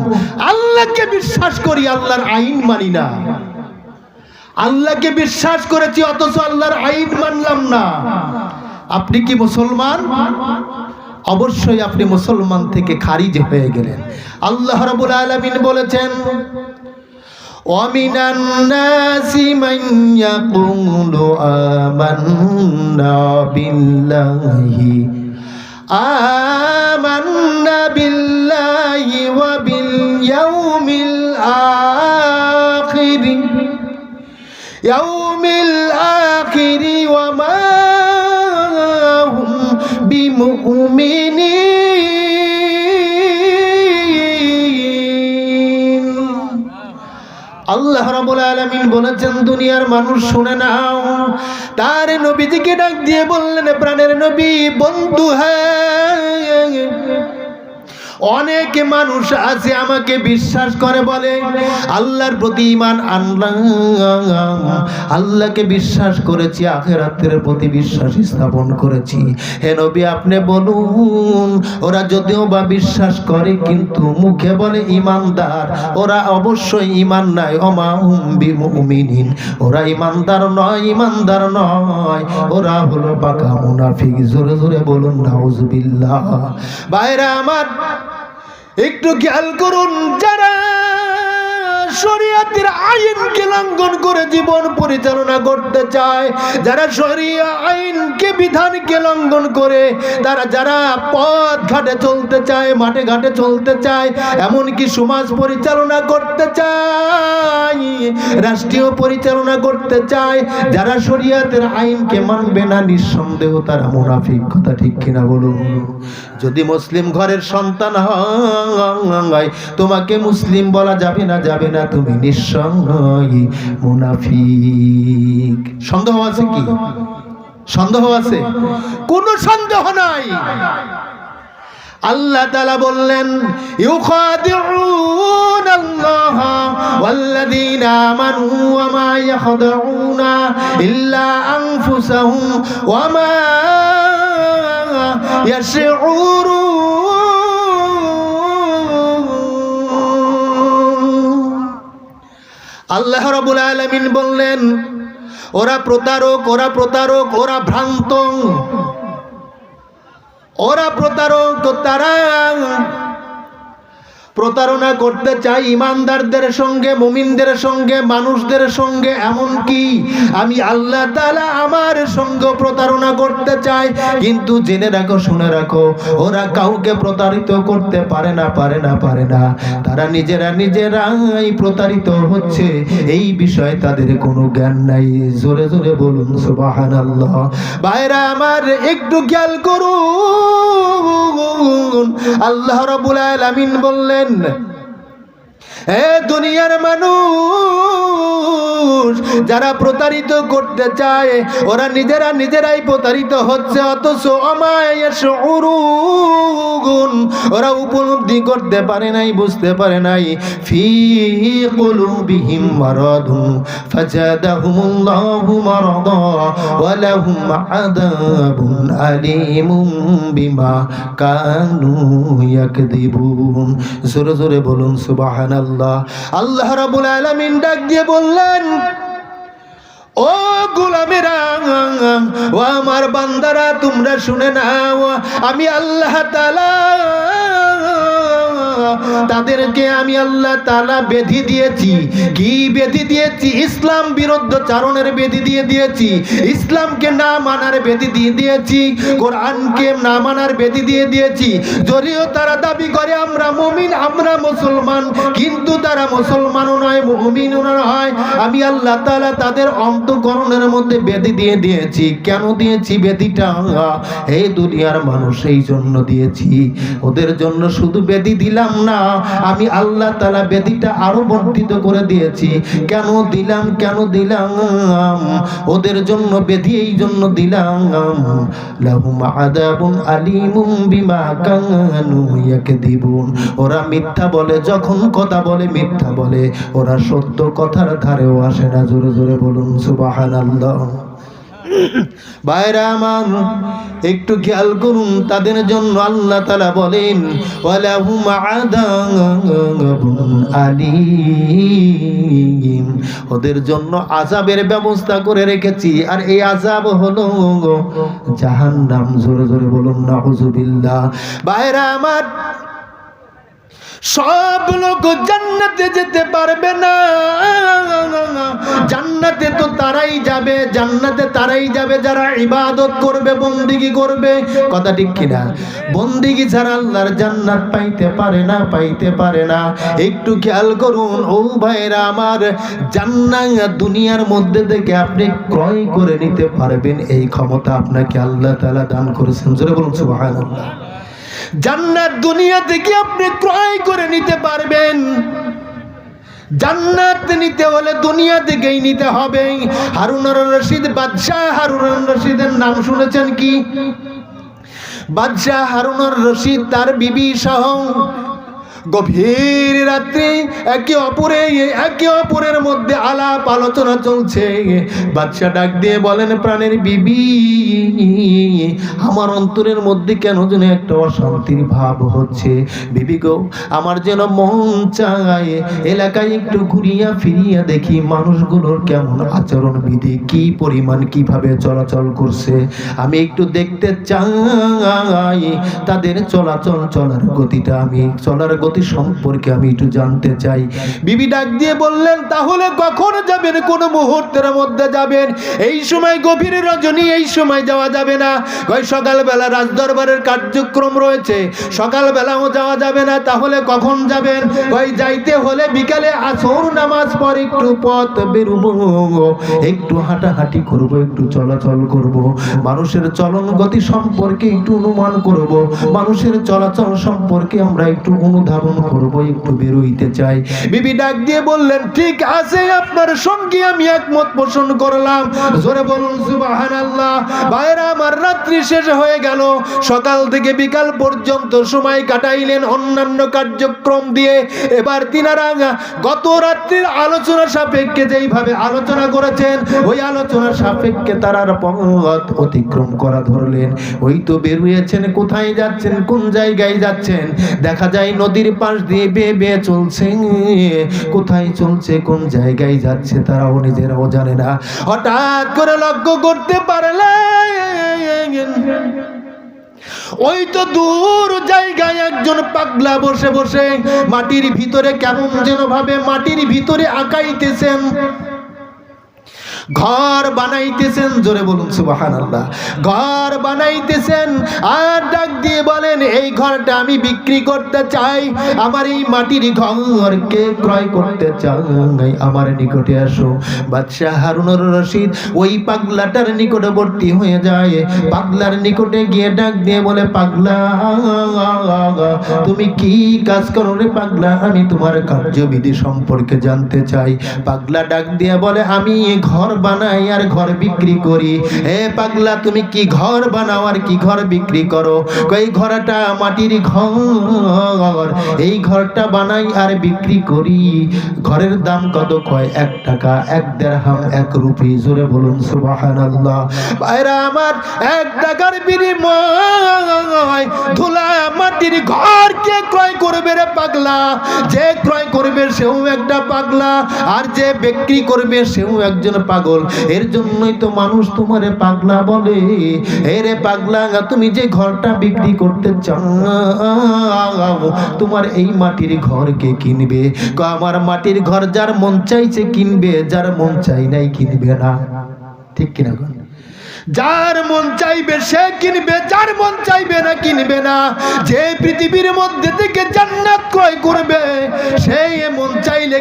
আল্লাহকে বিশ্বাস করি, আল্লাহর আইন মানি না। আল্লাহকে বিশ্বাস করেছি অথচ আল্লাহর আইন মানলাম না। আপনি কি মুসলমান? অবশ্যই আপনি মুসলমান থেকে খারিজ হয়ে গেলেন। আল্লাহ রাব্বুল আলামিন বলেছেন, ওয়ামিনান নাসি মান ইয়াকুলু আমান্না বিল্লাহি ওয়া বিল ইয়াউমিল আখির ওয়া মা হুম বিমুমিনিন। আল্লাহ রাব্বুল আলামিন বলেছেন, দুনিয়ার মানুষ শুনে নাও। তার নবীজিকে ডাক দিয়ে বললেন, প্রাণের নবী, বন্ধু, হ্যাঁ, অনেক মানুষ আছে আমাকে বিশ্বাস করে, বলে আল্লাহর প্রতি ঈমান আনলাম, আল্লাহকে বিশ্বাস করেছি, আখিরাতের প্রতি বিশ্বাস স্থাপন করেছি। হে নবী, আপনি বলুন, ওরা যদিও বা বিশ্বাস করে কিন্তু মুখে বলে ঈমানদার, ওরা অবশ্যই ঈমান নাই। ওমা হুম বিমুমিনিন, ওরা ঈমানদার নয়, ওরা হলো পাকা মুনাফিক। জোরে জোরে বলুন নাউজুবিল্লাহ। ভাইরা আমার, একটু খেয়াল করুন, যারা শরীয়তের আইনকে লঙ্ঘন করে জীবন পরিচালনা করতে চায়, যারা শরীয়ত আইনকে বিধানকে লঙ্ঘন করে যারা পথ ঘাটে চলতে চায়, মাঠে ঘাটে চলতে চায়, এমনকি সমাজ পরিচালনা করতে চায়, রাষ্ট্রীয় পরিচালনা করতে চায়, যারা শরীয়তের আইনকে মানবে না, নিঃসন্দেহ তারা মুনাফিক। কথা ঠিক কিনা বলুন? যদি মুসলিম ঘরের সন্তান হয়, তোমাকে মুসলিম বলা যাবে না, যাবে না, তুমি নিঃসন্দেহে মুনাফিক। সন্দেহ আছে কি? সন্দেহ আছে? কোনো সন্দেহ নাই। আল্লাহ তাআলা বললেন, ইউখাদিউনাল্লাহ ওয়াল্লাযীনা আমানু ওয়া মা ইয়াখদাউনা ইল্লা আনফুসাহুম ওয়া মা ইয়াশউরুন। আল্লাহ রাব্বুল আলামিন বললেন, ওরা প্রতারক, ওরা প্রতারক, ওরা ভ্রান্ত, ওরা প্রতারক। তারা প্রতারণা করতে চায় ইমানদারদের সঙ্গে, মুমিনদের সঙ্গে, মানুষদের সঙ্গে, এমনকি আমি আল্লাহ তাআলা আমার সঙ্গে প্রতারণা করতে চায়। কিন্তু জেনে রাখো, শুনে রাখো, ওরা কাউকে প্রতারিত করতে পারে না, পারে না, পারে না। তারা নিজেরাই প্রতারিত হচ্ছে, এই বিষয়ে তাদের কোনো জ্ঞান নাই। জোরে জোরে বলুন সুবহানাল্লাহ। ভাইরা আমার, একটু খেয়াল করুন, আল্লাহ রাব্বুল আলামিন বললেন, হে দুনিয়ার মানুষ, যারা প্রতারিত করতে চায় ওরা নিজেরাই প্রতারিত হচ্ছে, অথচ ওরা উপলব্ধি করতে পারে নাই, বুঝতে পারে নাই। ফি কুলুবিহিম মারাদুন ফাজাদাহুমুল্লাহু মারাদা ওয়া লাহুম আযাবুন আলীমুম বিমা কানু ইয়াকযিবুন। জোরে জোরে বলুন সুবহানাল্লাহ। আল্লাহ রাব্বুল আলামিন ডাক দিয়ে বললেন, ও গোলামেরা, ও আমার বান্দারা, তোমরা শুনে নাও, আমি আল্লাহ তাআলা তাদেরকে আমি আল্লাহ তাআলা বেধি দিয়েছি। কি বেধি দিয়েছি? ইসলাম বিরুদ্ধাচরণের বেধি দিয়ে দিয়েছি, ইসলামকে না মানার বেধি দিয়ে দিয়েছি, কোরআনকে না মানার বেধি দিয়ে দিয়েছি। যদিও তারা দাবি করে আমরা মুমিন, আমরা মুসলমান, কিন্তু তারা মুসলমানও নয়, মুমিনও নয়। আমি আল্লাহ তাআলা তাদের অন্তঃকরণের মধ্যে বেধি দিয়ে দিয়েছি। কেন দিয়েছি বেধিটা? এই দুনিয়ার মানুষ, এই জন্য দিয়েছি। ওদের জন্য শুধু বেধি দিলাম না, আমি আল্লাহ তাআলা বেদিটা আরো বর্ধিত করে দিয়েছি। কেন দিলাম? কেন দিলাম? ওদের জন্য বেদি এই জন্য দিলাম, লাহুম আযাবুন আলীমুম বিমা কানু ইয়াকযিবুন। ওরা মিথ্যা বলে, যখন কথা বলে মিথ্যা বলে, ওরা সত্য কথার ধারেও আসে না। জোরে জোরে বলুন সুবহানাল্লাহ। ভাইরা আমার, একটু খেয়াল করুন, তাদের জন্য আল্লাহ তাআলা বলেন, ওয়ালাহুম আযাবুন আলীম। ওদের জন্য আযাবের ব্যবস্থা করে রেখেছি, আর এই আযাব হলো জাহান্নাম। জোরে জোরে বলুন নাউযুবিল্লাহ। ভাইরা আমার, সব লোক জান্নাতে যেতে পারবে না। জান্নাতে তো তারাই যাবে, জান্নাতে তারাই যাবে যারা ইবাদত করবে, বন্দেগী করবে। কথা ঠিক কিনা? বন্দেগী ছাড়া আল্লাহর জান্নাত পাইতে পারে না, পাইতে পারে না। একটু খেয়াল করুন ও ভাইরা আমার, জান্নাত দুনিয়ার মধ্যে থেকে আপনি ক্রয় করে নিতে পারবেন, এই ক্ষমতা আপনাকে আল্লাহ তাআলা দান করেছেন। জোরে বলুন সুবহানাল্লাহ। জান্নাত দুনিয়া থেকে আপনি ক্রয় করে নিতে পারবেন। জান্নাত নিতে হলে দুনিয়া থেকেই নিতে হবে। হারুনুর রশিদ, বাদশাহ হারুনুর রশিদের নাম শুনেছেন কি? বাদশাহ হারুনুর রশিদ তার বিবি সহ গভীর রাত্রে একে অপরের মধ্যে আলাপ আলোচনা চলছে। বাদশা ডাক দিয়ে বলেন, প্রাণের বিবি, আমার অন্তরের মধ্যে কেন যেন একটা অশান্তির ভাব হচ্ছে। বিবি গো, আমার যেন মন চায় এলাকায় একটু ঘুরিয়া ফিরিয়া দেখি মানুষগুলোর কেমন আচরণ বিধি, কি পরিমাণ কিভাবে চলাচল করছে। আমি একটু দেখতে চাই তাদের চলার গতিটা, আমি চলার গতি গতি সম্পর্কে আমি একটু জানতে চাই। বিবি ডাক দিয়ে বললেন, তাহলে কখন যাবেন? কোন মুহূর্তের মধ্যে যাবেন? এই সময় গভীর রজনী, এই সময় যাওয়া যাবে না। ওই সকালবেলা রাজদরবারের কার্যক্রম রয়েছে, সকালবেলাও যাওয়া যাবে না। তাহলে কখন যাবেন? ওই যাইতে হলে বিকালে আসর নামাজ পর একটু পথ বেরোবো, একটু হাঁটাহাঁটি করব, একটু চলাচল করব, মানুষের চলন গতি সম্পর্কে একটু অনুমান করব, মানুষের চলাচল সম্পর্কে আমরা একটু অনুধাবন করব, একটু বেরোইতে চাই। বিবি ডাক দিয়ে বললেন, ঠিক আছে, আপনার সঙ্গে আমি একমত পোষণ করলাম। জোরে বলুন সুবহানাল্লাহ। বাইরে আমার রাত্রি শেষ হয়ে গেল, সকাল থেকে বিকাল পর্যন্ত সময় কাটাইলেন অন্যান্য কার্যক্রম দিয়ে। এবার তিনারা গত রাত্রির আলোচনা সাপেক্ষে যেইভাবে আলোচনা করেছেন, ওই আলোচনার সাপেক্ষে তারার পথ অতিক্রম করা ধরলেন। ওই তো বেরিয়েছেন, কোথায় যাচ্ছেন, কোন জায়গায় যাচ্ছেন? দেখা যায় নদীর পাশ দিয়ে বেয়ে বেয়ে চলছে। কোথায় চলছে, কোন জায়গায় যাচ্ছে, তারাও নিজেরাও জানে না। হঠাৎ করে লক্ষ্য করতে পারলেন, ওই তো দূর জায়গায় একজন পাগলা বসে বসে মাটির ভিতরে কেমন যেন ভাবে মাটির ভিতরে আঁকাইতেছেন, ঘর বানাইতেছেন। জোরে বলুন সুবহানাল্লাহ। ঘর বানাইতেছেন আর ডাক দিয়ে বলেন, এই ঘরটা আমি বিক্রি করতে চাই, আমার এই মাটির ঘর কে ক্রয় করতে চাই, আমার নিকটে আসো। বাদশা হারুনুর রশিদ ওই পাগলাটার নিকটবর্তী হয়ে যায়, পাগলার নিকটে গিয়ে ডাক দিয়ে বলে, পাগলা তুমি কি কাজ করো রে পাগলা? আমি তোমার কার্যবিধি সম্পর্কে জানতে চাই। পাগলা ডাক দিয়ে বলে, আমি ঘর বানাই আর ঘর বিক্রি করি। এ পাগলা, তুমি কি ঘর বানাও আর কি ঘর বিক্রি করো? এই ঘরটা মাটির ঘর, এই ঘরটা বানাই আর বিক্রি করি। ঘরের দাম কত? কয় 1 টাকা, 1 দিরহাম, 1 রুপি। জোরে বলুন সুবহানাল্লাহ। ভাইরা আমার, 1 টাকার বিনিময় ধুলা মাটির ঘর কে ক্রয় করবে রে পাগলা? যে ক্রয় করবে সেও একটা পাগলা, আর যে বিক্রি করবে সেও একজন পাগল। এর জন্যই তো মানুষ তোমারে পাগলা বলে। এরে পাগলা, তুমি যে ঘরটা বিক্রি করতে চাও, তোমার এই মাটির ঘর কে কিনবে? আমার মাটির ঘর যার মন চাইছে কিনবে, যার মন চাই নাই কিনবে না। ঠিক কিনা? যার মন চাইবে সে কিনবে, যার মন চাইবে না কিনবে না। যে পৃথিবীর মধ্যে থেকে জান্নাত ক্রয় করবে, সেই মন চাইলে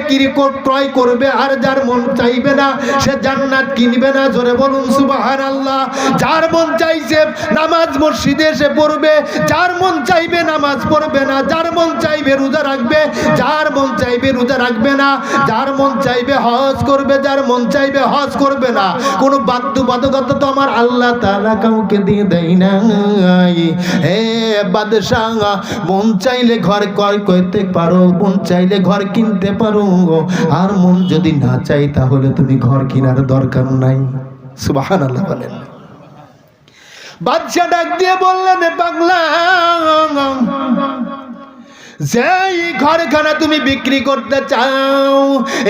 ক্রয় করবে, আর যার মন চাইবে না সে জান্নাত কিনবে না। জোরে বলুন সুবহানাল্লাহ। যার মন চাইছে নামাজ মসজিদে এসে পড়বে, যার মন চাইবে নামাজ পড়বে না, যার মন চাইবে রোজা রাখবে, যার মন চাইবে রোজা রাখবে না, যার মন চাইবে হজ করবে, যার মন চাইবে হজ করবে না। কোনো বাধ্যবাধকতা তো আমার আল্লাহ তাআলা কাউকে দিয়ে দেয় নাই। হে বাদশাহ, মন চাইলে ঘর ক্রয় করতে পারো, মন চাইলে ঘর কিনতে পারো, আর মন যদি না চাই তাহলে তুমি ঘর কেনার দরকার নাই। সুবহানাল্লাহ বলেন। বাদশা ডাক দিয়ে বললেন, পাগলা, যেই ঘরখানা তুমি বিক্রি করতে চাও,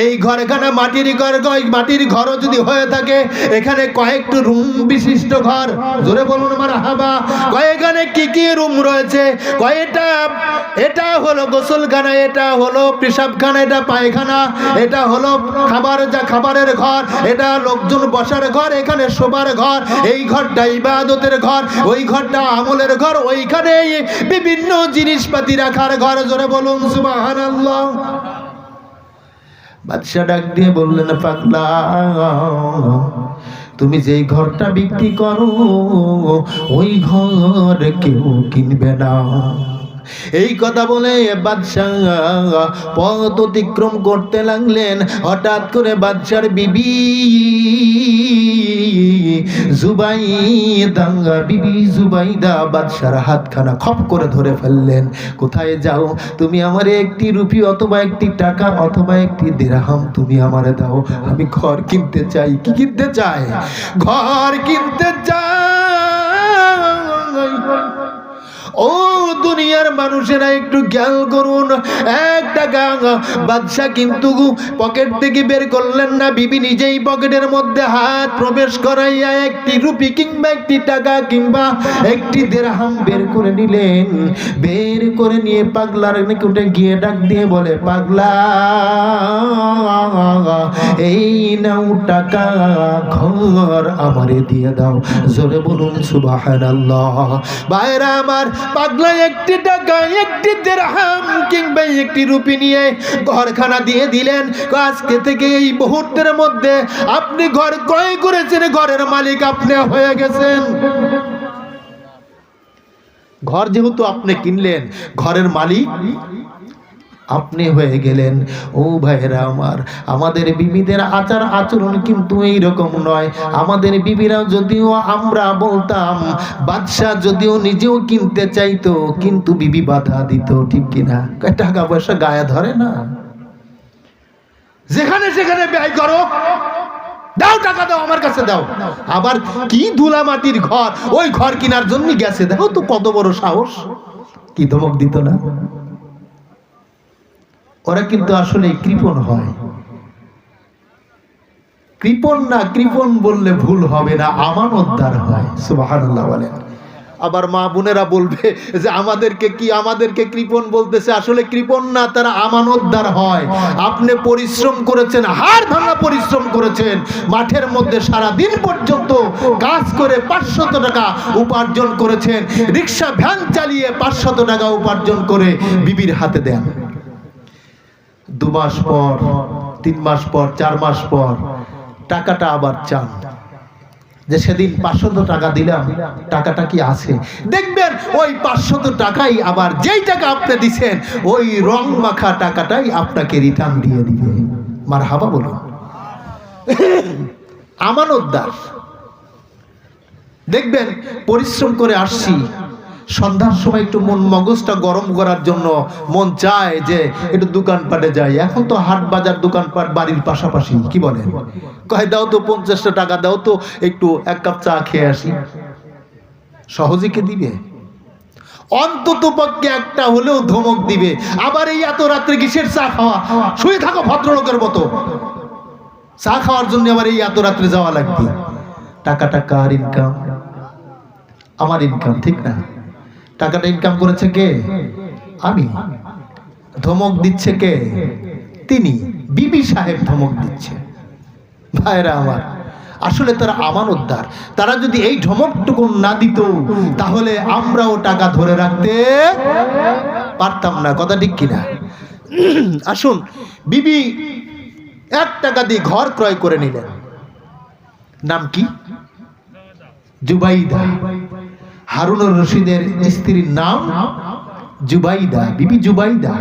এই ঘরখানা মাটির ঘর, মাটির ঘরও যদি হয়ে থাকে, এখানে কয়েকটি রুম বিশিষ্ট ঘর। জোরে বলুন মারহাবা। কয়েকখানে কি কি রুম রয়েছে? কয়টা? এটা হলো গোসলখানা, এটা হলো পেশাবখানা, এটা পায়খানা, এটা হলো খাবারের ঘর, এটা লোকজন বসার ঘর, এখানে শোবার ঘর, এই ঘরটা ইবাদতের ঘর, ওই ঘরটা আমলের ঘর, ওইখানে বিভিন্ন জিনিসপাতি রাখার ঘর। জোরে বলুন সুবহানাল্লাহ। বাদশা ডাক দিয়ে বললেন, পাগলা, তুমি যেই ঘরটা বিক্রি করো, ওই ঘর কেউ কিনবে না। এই কথা বলে বাদশা পথ অতিক্রম করতে লাগলেন। হঠাৎ করে বাদশার বিবি জুবাইদা বাদশার হাতখানা খপ করে ধরে ফেললেন। কোথায় যাও? তুমি আমারে 1 রুপি অথবা 1 টাকা অথবা 1 দিরহাম তুমি আমারে দাও, আমি ঘর কিনতে চাই। কি কিনতে চাই? ঘর কিনতে চাই। ও দুনিয়ার মানুষেরা একটু খেয়াল করুন, 1 টাকা বাদশা কিন্তু পকেট থেকে বের করলেন না, বিবি নিজেই পকেটের মধ্যে হাত প্রবেশ করাইয়া 1টি রুপি কিংবা 1টি টাকা কিংবা 1টি দিরহাম বের করে নিলেন। বের করে নিয়ে পাগলার নিকটে গিয়ে ডাক দিয়ে বলে, পাগলা এই নাও টাকা, ঘর আমারে দিয়ে দাও। জোরে বলুন সুবহানাল্লাহ। ভাইরা আমার, পাগলা 1টি টাকা 1টি দিরহাম কিংবা 1টি রুপি নিয়ে ঘরখানা দিয়ে দিলেন। আজকে থেকে এই মুহূর্তের মধ্যে আপনি ঘর ক্রয় করেছেন, ঘরের মালিক আপনি হয়ে গেছেন। ঘর যেহেতু আপনি কিনলেন, ঘরের মালিক আপনি হয়ে গেলেন। ও ভাইরা আমার, আমাদের বিবিদের আচার আচরণ কিন্তু এইরকম নয়। আমাদের বিবিরা যদিও আমরা বলতাম, বাদশা যদিও নিজেও কিনতে চাইতো, কিন্তু বিবি বাধা দিত, ঠিক কিনা? টাকা পয়সা গায়ে ধরে না, যেখানে সেখানে ব্যয় করো, দাও টাকা দাও, আমার কাছে দাও। আবার কি ধুলা মাটির ঘর, ওই ঘর কেনার জন্য গেছে, দেখো তো কত বড় সাহস। কি ধমক দিত না? ওরা কিন্তু আসলে কৃপণ হয়। কৃপণ না, কৃপণ বললে ভুল হবে না, আমানতদার হয়। সুবহানাল্লাহ বলেন। আবার মা বোনেরা বলবে যে আমাদেরকে কৃপণ বলতেছে। আসলে কৃপণ না, তারা আমানতদার হয়। আপনি পরিশ্রম করেছেন, হাড় ভাঙা পরিশ্রম করেছেন, মাঠের মধ্যে সারা দিন পর্যন্ত কাজ করে 500 টাকা উপার্জন করেছেন, রিক্সা ভ্যান চালিয়ে 500 টাকা উপার্জন করে বিবির হাতে দেন। 2 মাস পর, 3 মাস পর, 4 মাস পর টাকাটা আবার চান যে সেদিন 500 টাকা দিলাম, টাকাটা কি আছে? দেখবেন ওই 500 টাকাই আবার যেই টাকা আপনি দিছেন, ওই রং মাখা টাকাটাই আপনাকে রিটার্ন দিয়ে দিবে। মারহাবা বলুন। আমানতদার। দেখবেন পরিশ্রম করে আসছি, সন্ধ্যার সময় একটু মন মগজটা গরম করার জন্য মন চায় যে একটু দোকানপাটে যাই। এখন তো হাট বাজার দোকানপাট বাড়ির পাশাপাশি, কি বলেন? কয় দাও তো 50 টাকা দাও তো, একটু 1 কাপ চা খেয়ে আসি। সহজে কে দিবে? অন্তত পক্ষে একটা হলেও ধমক দিবে। আবার এই এত রাত্রে কিসের চা খাওয়া? শুয়ে থাকো ভদ্রলোকের মতো। চা খাওয়ার জন্য আবার এই এত রাত্রে যাওয়া লাগবে। টাকাটা কার ইনকাম? আমার ইনকাম, ঠিক না? টাকাটা ইনকাম করেছে কে? আমি। ধমক দিচ্ছে কে? তিনি, বিবি সাহেব ধমক দিচ্ছে। ভাইরা আমার, আসলে তারা আমানতদার। তারা যদি এই ধমকটুকু না দিত, তাহলে আমরাও টাকা ধরে রাখতে পারতাম না। কথা ঠিক কিনা? আসুন, বিবি 1 টাকা দিয়ে ঘর ক্রয় করে নিলেন। নাম কি? জুবাইদা। হারুনুর রশিদের স্ত্রীর নাম জুবাইদা, বিবি জুবাইদা।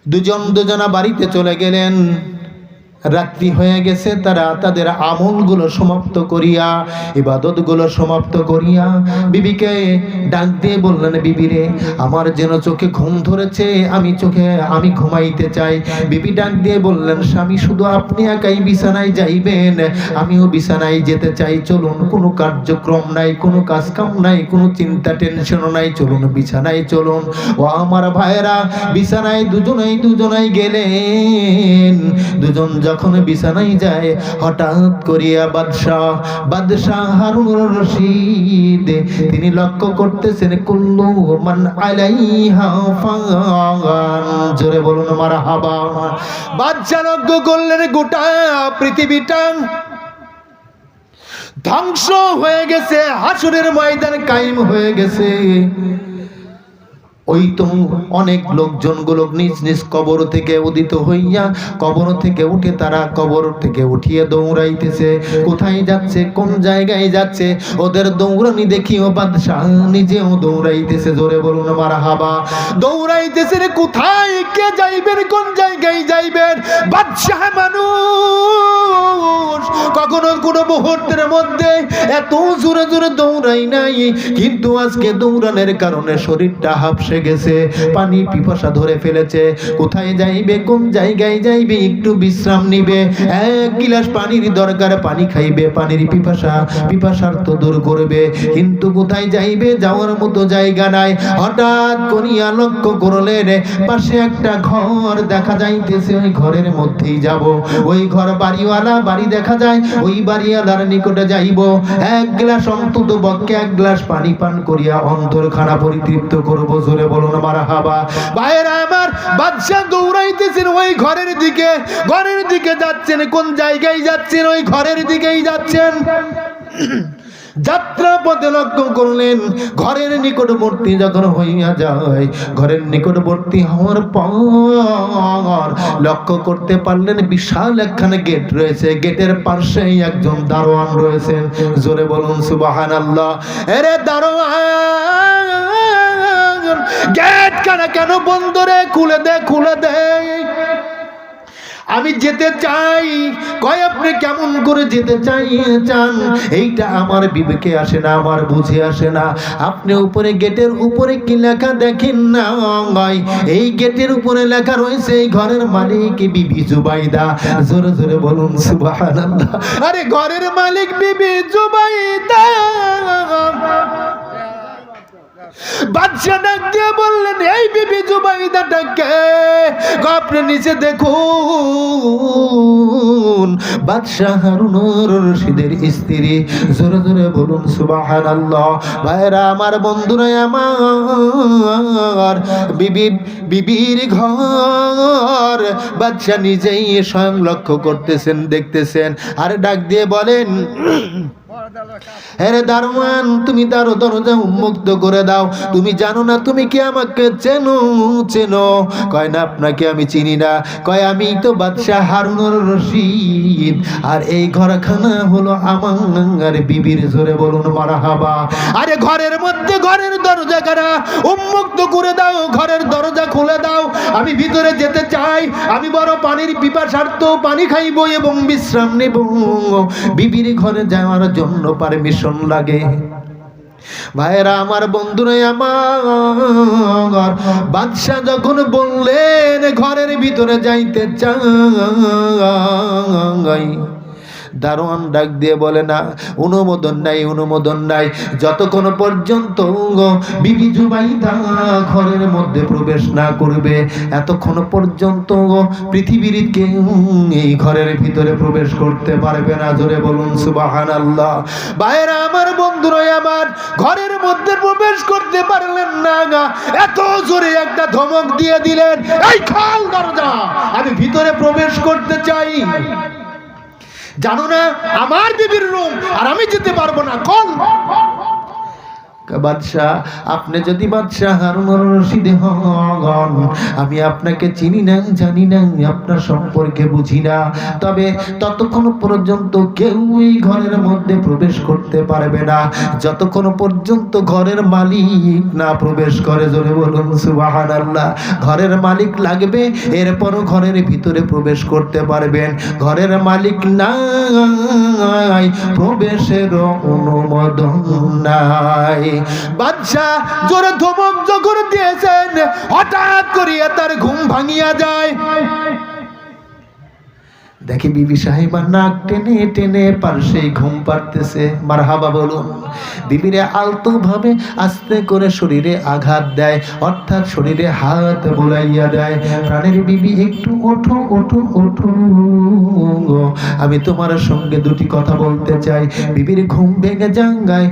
দুজনা বাড়িতে চলে গেলেন। রাত্রি হয়ে গেছে, তারা তাদের আমলগুলো সমাপ্ত করিয়া, ইবাদতগুলো সমাপ্ত করিয়া বিবিকে ডাক দিয়ে বললেন, বিবি রে, আমার যেন চোখে ঘুম ধরেছে, আমি ঘুমাইতে চাই। বিবি ডাক দিয়ে বললেন, স্বামী শুধু আপনি একাই বিছানায় যাইবেন, আমিও বিছানায় যেতে চাই। চলুন, কোনো কার্যক্রম নাই, কোনো কাজকাম নাই, কোনো চিন্তা টেনশন নাই, চলুন বিছানায় চলুন। ও আমার ভাইয়েরা, বিছানায় দুজনাই গেলেন। দুজন যখন বিছানায় যায়, হঠাৎ করিয়া বাদশাহ হারুনুর রশিদ তিনি লক্ষ্য করতেছেন, কুল্লু মান আলাইহা ফান। জোরে বলুন মারহাবা। বাদশাহ লক্ষ্য করলেন গোটা পৃথিবীটা ধ্বংস হয়ে গেছে, হাসরের ময়দান কায়েম হয়ে গেছে। ওই তো অনেক লোকজনগুলো নিজ নিজ কবর থেকে উদিত হইয়া, কবর থেকে উঠে তারা কবর থেকে উঠিয়ে দৌড়াইতেছে। কোথায় যাচ্ছে, কোন জায়গায় যাচ্ছে, ওদের দৌড়ানি দেখিও বাদশাহ নিজেও দৌড়াইতেছে। জোরে বলুন মারহাবা। দৌড়াইতেছে, কোথায় কে যাইবেন, কোন জায়গায় যাইবেন? বাদশাহ মানুষ, কখনো কোনো মুহূর্তের মধ্যে এত জোরে জোরে দৌড়াই নাই, কিন্তু আজকে দৌড়ানোর কারণে শরীরটা হাঁপসে উঠে গেছে, পানি পিপাসা ধরে ফেলেছে। কোথায় যাইবে, কোন জায়গায় যাইবে, একটু বিশ্রাম নিবে, এক গিলাস পানির দরকার, পানি খাইবে, পানির পিপাসার তো দূর করবে, কিন্তু কোথায় যাইবে, যাওয়ার মতো জায়গা নাই। হঠাৎ করিয়া লক্ষ্য করলেন পাশে একটা ঘর দেখা যাইতেছে, ওই ঘরের মধ্যেই যাব। ওই ঘর বাড়িওয়ালা, বাড়ি দেখা যায়, ওই বাড়িওয়ালার নিকটে যাইব, এক গ্লাস অন্তত পক্ষে এক গ্লাস পানি পান করিয়া অন্তরখানা পরিতৃপ্ত করব। জোরে বলুন মারহাবা। ভাইরা আমার, বাদশা দৌড়াইতেছেন ওই ঘরের দিকে, ঘরের দিকে যাচ্ছেন। কোন জায়গায় যাচ্ছেন? ওই ঘরের দিকেই যাচ্ছেন। যাত্রা পথে লক্ষ্য করলেন ঘরের নিকটবর্তী যখন হইয়া যায়, ঘরের নিকটবর্তী হওয়ার পর লক্ষ্য করতে পারলেন বিশাল একখানে গেট রয়েছে, গেটের পাশেই একজন দারোয়ান রয়েছেন। জোরে বলুন সুবহানাল্লাহ। আরে দারোয়ান, গেট কেন বন্ধ রে? খুলে দে, খুলে দে, আমি যেতে চাই। কয় আপনি কেমন করে যেতে চান? এইটা আমার বিবেকে আসে না, আমার বুঝে আসে না। আপনি উপরে, গেটের উপরে কি লেখা দেখেন না? এই গেটের উপরে লেখা রয়েছে এই ঘরের মালিক বিবি জুবাইদা। জোরে জোরে বলুন সুবহানাল্লাহ। আরে ঘরের মালিক বিবি জুবাইদা। বাদশা ডাক দিয়ে বললেন, এই বিবি জুবাইদাটা কে? আপনি নিচে দেখুন, বাদশা হারুনুর রশিদের স্ত্রী। জোরে জোরে বলুন সুবহানাল্লাহ। ভাইরা আমার, বন্ধুরা আমার, বিবির ঘর বাদশা নিজেই স্বয়ং লক্ষ্য করতেছেন, দেখতেছেন। আর ডাক দিয়ে বলেন, আরে দারোয়ান, তুমি দরজা উন্মুক্ত করে দাও। তুমি জানো না তুমি কি আমাকে চেনো? কয় না, আপনাকে আমি চিনি না। কয় আমি তো বাদশা হারুনুর রশিদ, আর এই ঘরখানা হলো আমার বিবির। জোরে বলুন মারহাবা। আরে ঘরের মধ্যে, ঘরের দরজা কারা? উন্মুক্ত করে দাও, ঘরের দরজা খুলে দাও, আমি ভিতরে যেতে চাই। আমি বড় পানির পিপাসার্থ, পানি খাইব এবং বিশ্রাম নেব। বিবির ঘরে যাওয়ার জন্য পারমিশন লাগে। ভাইরা আমার, বন্ধুরা আমার, বাদশা যখন বললেন ঘরের ভিতরে যাইতে চাই, দারোয়ান ডাক দিয়ে বলে, না, অনুমোদন নাই। যতক্ষণ পর্যন্ত বিবি জুবাইদা ঘরের মধ্যে প্রবেশ না করবে, এতক্ষণ পর্যন্ত পৃথিবীর কেউ এই ঘরের ভিতরে প্রবেশ করতে পারবে না। জোরে বলুন সুবহানাল্লাহ। ভাইরা আমার, বন্ধুরা আমার, ঘরের মধ্যে প্রবেশ করতে পারলেন না, এত জোরে একটা ধমক দিয়ে দিলেন, এই খোল দরজা, আমি ভিতরে প্রবেশ করতে চাই। জানো না আমার বিবির রুম, আর আমি যেতে পারবো না। কোন বাদশা, আপনি যদি বাদশা হারুনুর রশিদ হন, আমি আপনাকে চিনি না, জানি না, আপনার সম্পর্কে বুঝি না, তবে ততক্ষণ পর্যন্ত কেউ এই ঘরের মধ্যে প্রবেশ করতে পারবে না যতক্ষণ পর্যন্ত ঘরের মালিক না প্রবেশ করে। জোরে বলুন সুবহানাল্লাহ। ঘরের মালিক লাগবে, এরপরও ঘরের ভিতরে প্রবেশ করতে পারবেন। ঘরের মালিক নাই, প্রবেশের অনুমোদন নাই। বাদশা জোরে ধমক যখন দিয়েছেন, হঠাৎ করিয়া তার ঘুম ভাঙিয়া যায়। দেখি বিবি সাহেবা নাক টেনে টেনে পারছে ঘুম পাড়তেছে। মারহাবা বলুন। বিবিরে আলতো ভাবে আস্তে করে শরীরে আঘাত দেয়, অর্থাৎ শরীরে হাত বুলাইয়া দেয়। প্রাণের বিবি, একটু ওঠো ওঠো ওঠো, আমি তোমার সঙ্গে দুটি কথা বলতে চাই। বিবির ঘুম ভেঙে জাঙ্গায়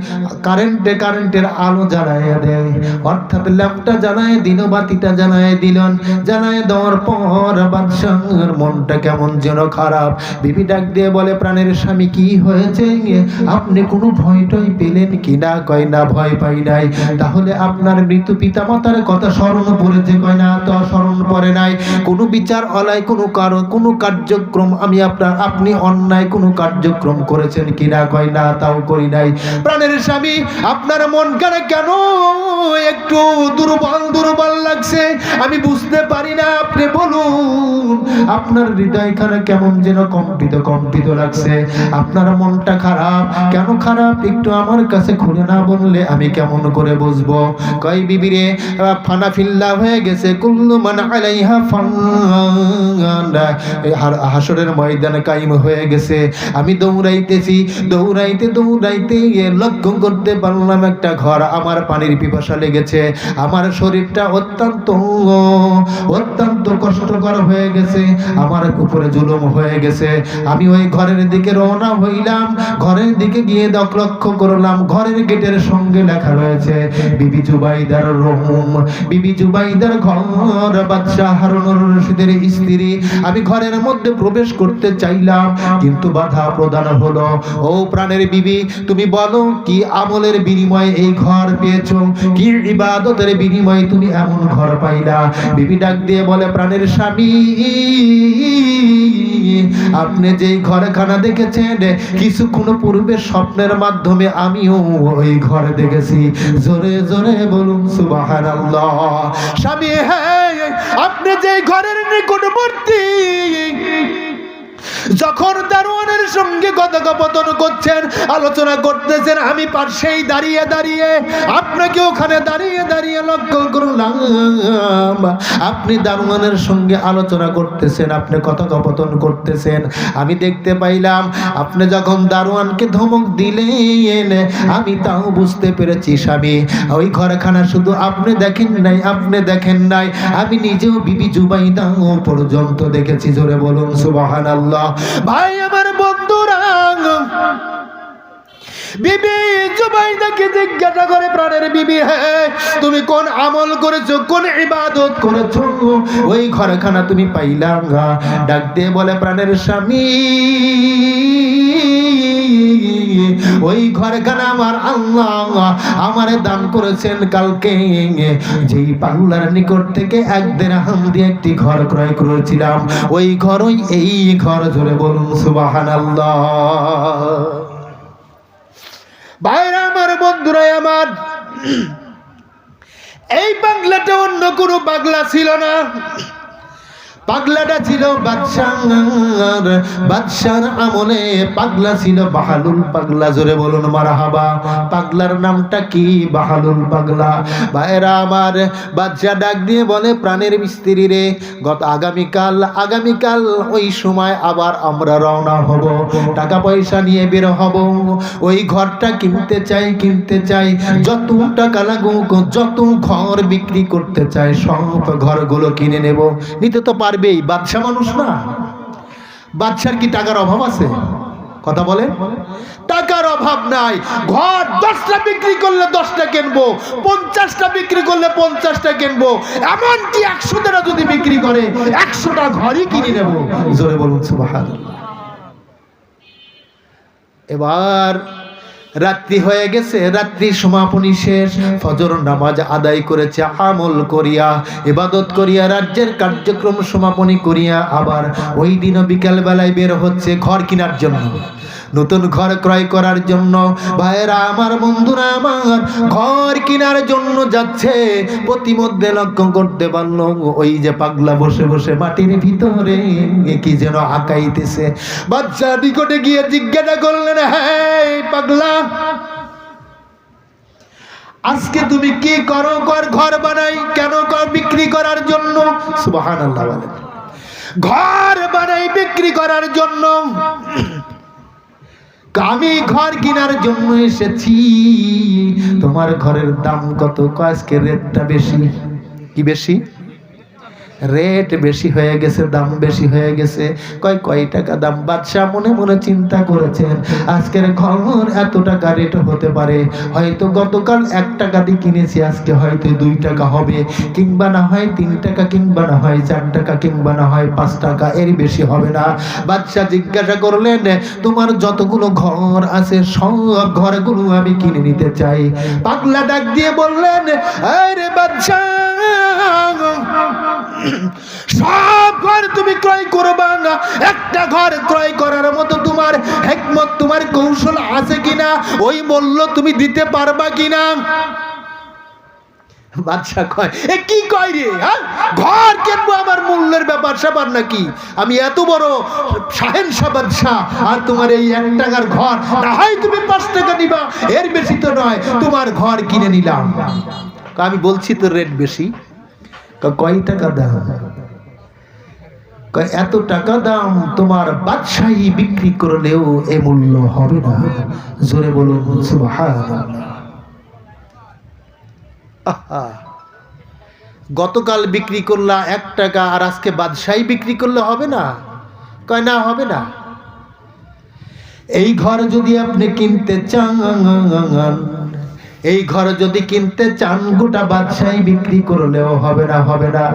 কারেন্টের আলো জ্বালাইয়া দেয়, অর্থাৎ ল্যাম্পটা জ্বালায় দিল, বাতিটা জ্বালায় দিলেন। জ্বালায় দেওয়ার পর বাদশার মনটা কেমন যেন খারাপ। বিবি ডাক দিয়ে বলে, প্রাণের স্বামী, কি হয়েছে? আপনি কোনো ভয় টয় পেলেন কিনা? কয় না, ভয় পাই নাই। তাহলে আপনার মৃত পিতামাতার কথা স্মরণ পড়েছে? কয় না, তো স্মরণ পড়ে নাই। কোনো বিচার অলায় কোনো কার্যক্রম আপনি অন্যায় কোনো কার্যক্রম করেছেন কিনা? কয় না, তাও করি নাই। প্রাণের স্বামী, আপনার মন কেন? একটু একটু দুর্বল দুর্বল লাগছে, আমি বুঝতে পারি না, আপনি বলুন আপনার হৃদয়খানা কেমন যেন কম্পিত কম্পিত লাগছে, আপনার মনটা খারাপ কেন, খারাপ একটু আমার কাছে খুলে না বললে আমি কেমন করে বুঝবো? কই বিবিরে ফানা ফিল্লা হয়ে গেছে, কুল্লু মান আলাইহা ফান, হাসরের ময়দানে কায়েম হয়ে গেছে। আমি দৌড়াইতেছি, দৌড়াইতে দৌড়াইতে লক্ষ্য করতে পারলাম একটা ঘর, আমার পানির পিপাসা লেগেছে, আমার শরীরটা অত্যন্ত অত্যন্ত কষ্টকর হয়ে গেছে, আমার উপরে জুলুম হয়ে গেছে। আমি ওই ঘরের দিকে রওনা হইলাম, ঘরের দিকে গিয়ে লক্ষ্য করলাম ঘরের গেটের সঙ্গে লেখা রয়েছে বিবি জুবাইদার রুম, বিবি জুবাইদার ঘর, বাদশা হারুনুর রশিদের স্ত্রী। আমি ঘরের মধ্যে প্রবেশ করতে চাইলাম কিন্তু বাধা প্রদান হলো। ও প্রাণের বিবি, তুমি বলো কি আমলের বিনিময়ে এই ঘর পেয়েছো, কি ইবাদতের বিনিময়ে তুমি এমন ঘর পাইলা? বিবি ডাক দিয়ে বলে, প্রাণের স্বামী, আপনি যেই ঘরখানা দেখেছেন কিছুক্ষণ পূর্বে স্বপ্নের মাধ্যমে আমিও ওই ঘর দেখেছি। জোরে জোরে বলুন সুবহানাল্লাহ। স্বামী, হ্যাঁ, আপনি যেই ঘরের নিকটবর্তী যখন দারোয়ানের সঙ্গে কথোপকথন করছেন, আলোচনা করতেছেন, আমি পাশেই দাঁড়িয়ে দাঁড়িয়ে আপনাকে ওখানে দাঁড়িয়ে দাঁড়িয়ে লক্ষ্য করলাম, আপনি দারোয়ানের সঙ্গে আলোচনা করতেছেন, আপনি কথোপকথন করতেছেন। আমি দেখতে পাইলাম আপনি যখন দারোয়ানকে ধমক দিলেন, আমি তাও বুঝতে পেরেছি স্বামী, ওই ঘরখানা শুধু আপনি দেখেন নাই, আপনি দেখেন নাই, আমি নিজেও বিবি জুবাইদা পর্যন্ত দেখেছি। জোরে বলুন সুবহানাল্লাহ। ভাই আমার বন্ধুরা, বিবি জুবাইদাকে জিজ্ঞাসা করে, প্রাণের বিবি, হ্যাঁ, তুমি কোন আমল করেছো, কোন ইবাদত করেছো, ওই ঘরখানা তুমি পাইলা? ডাক দিয়ে বলে, প্রাণের স্বামী, ওই ঘরখানা আমার আল্লাহ আমারে দান করেছেন কালকে, যেই পাগলার নিকট থেকে 1 দিরহাম দিয়ে একটি ঘর ক্রয় করেছিলাম, ওই ঘরই এই ঘর। জোরে বলুন সুবহানাল্লাহ। ভাইরা আমার, বন্ধুরা আমার, এই পাগলাটা অন্য কোনো পাগলা ছিল না, পাগলাটা ছিল বাদশার আমলে পাগলা ছিল বাহালুল পাগলা। জোরে বলুন মারহাবা। পাগলার নামটা কি? বাহালুল পাগলা। ভাইরা আমার, বাদশা ডাক দিয়ে বলে, প্রাণের স্ত্রী রে, আগামীকাল ওই সময় আবার আমরা রওনা হব, টাকা পয়সা নিয়ে বের হব, ওই ঘরটা কিনতে চাই, যত টাকা লাগুক, যত ঘর বিক্রি করতে চাই সব ঘরগুলো কিনে নেব। নিতে তো পারবেই, বাদশা মানুষ না? বাদশার কি টাকার অভাব আছে? কথা বলে, টাকার অভাব নাই। ঘর 10টা বিক্রি করলে 10টা কিনবো, 50টা বিক্রি করলে 50টা কিনবো, এমনকি 100টা যদি বিক্রি করে 100টা ঘরই কিনে নেব। জোরে বলুন সুবহানাল্লাহ। এবার রাত্রি হয়ে গেছে, রাত্রি সমাপনী শেষ, ফজর নামাজ আদায় করেছে, আমল করিয়া ইবাদত করিয়া রাজ্যের কার্যক্রম সমাপনী করিয়া আবার ওই দিনও বিকাল বেলায় বের হচ্ছে ঘর কেনার জন্য, নতুন ঘর ক্রয় করার জন্য। ভাইরা আমার, বন্ধুরা আমার, ঘর কেনার জন্য যাচ্ছে, প্রতিমধ্যে লক্ষ্য করতে পারলো ওই যে পাগলা বসে বসে মাটির ভিতরে কি যেন আঁকাইতেছে। বাচ্চা নিকটে গিয়ে জিজ্ঞাসা করলেন, হ্যাঁ পাগলা, আজকে তুমি কি করো? ঘর বানাই কেন? বিক্রি করার জন্য। সুবহানাল্লাহ বলেন। ঘর বানাই বিক্রি করার জন্য? আমি ঘর কেনার জন্য এসেছি। তোমার ঘরের দাম কত? আজকে রেটটা বেশি। কি বেশি? রেট বেশি হয়ে গেছে, দাম বেশি হয়ে গেছে। কয় টাকা দাম? বাদশা মনে মনে চিন্তা করেছেন, আজকের ঘর এত টাকা রেট হতে পারে, হয়তো গতকাল 1 টাকা দিয়ে কিনেছি, আজকে হয়তো 2 টাকা হবে, কিংবা না হয় 3 টাকা, কিংবা না হয় 4 টাকা, কিংবা না হয় 5 টাকা, এর বেশি হবে না। বাদশা জিজ্ঞাসা করলেন, তোমার যতগুলো ঘর আছে সব ঘরগুলো আমি কিনে নিতে চাই। পাগলা ডাক দিয়ে বললেন, আরে বাদশা, সব ঘর তুমি ক্রয় করবা না, একটা ঘর ক্রয় করার মতো তোমার হিকমত, তোমার কৌশল আছে কিনা, ওই মূল্য তুমি দিতে পারবা কিনা? বাদশা কয়, এ কি কয় রে, হ্যাঁ ঘর কিনবো আমার মূল্যের ব্যাপার স্যাপার নাকি? আমি এত বড় শাহেনশাহ বাদশা, আর তোমার এই 1 টাকার ঘর, না হয় তুমি 5 টাকা নিবা, এর বেশি তো নয়, তোমার ঘর কিনে নিলাম। আমি বলছি তো রেট বেশি। কয় টাকা দাম? এত টাকা দাম, তোমার বাদশাহী বিক্রি করলেও এ মূল্য হবে না। জোরে বলুন সুবহানাল্লাহ। গতকাল বিক্রি করলা 1 টাকা, আর আজকে বাদশাহী বিক্রি করলে হবে না? কয় না, হবে না। এই ঘর যদি আপনি কিনতে চান, এই ঘর যদি কিনতে চান, গোটা বাদশাহী বিক্রি করলেও হবে না, হবে না।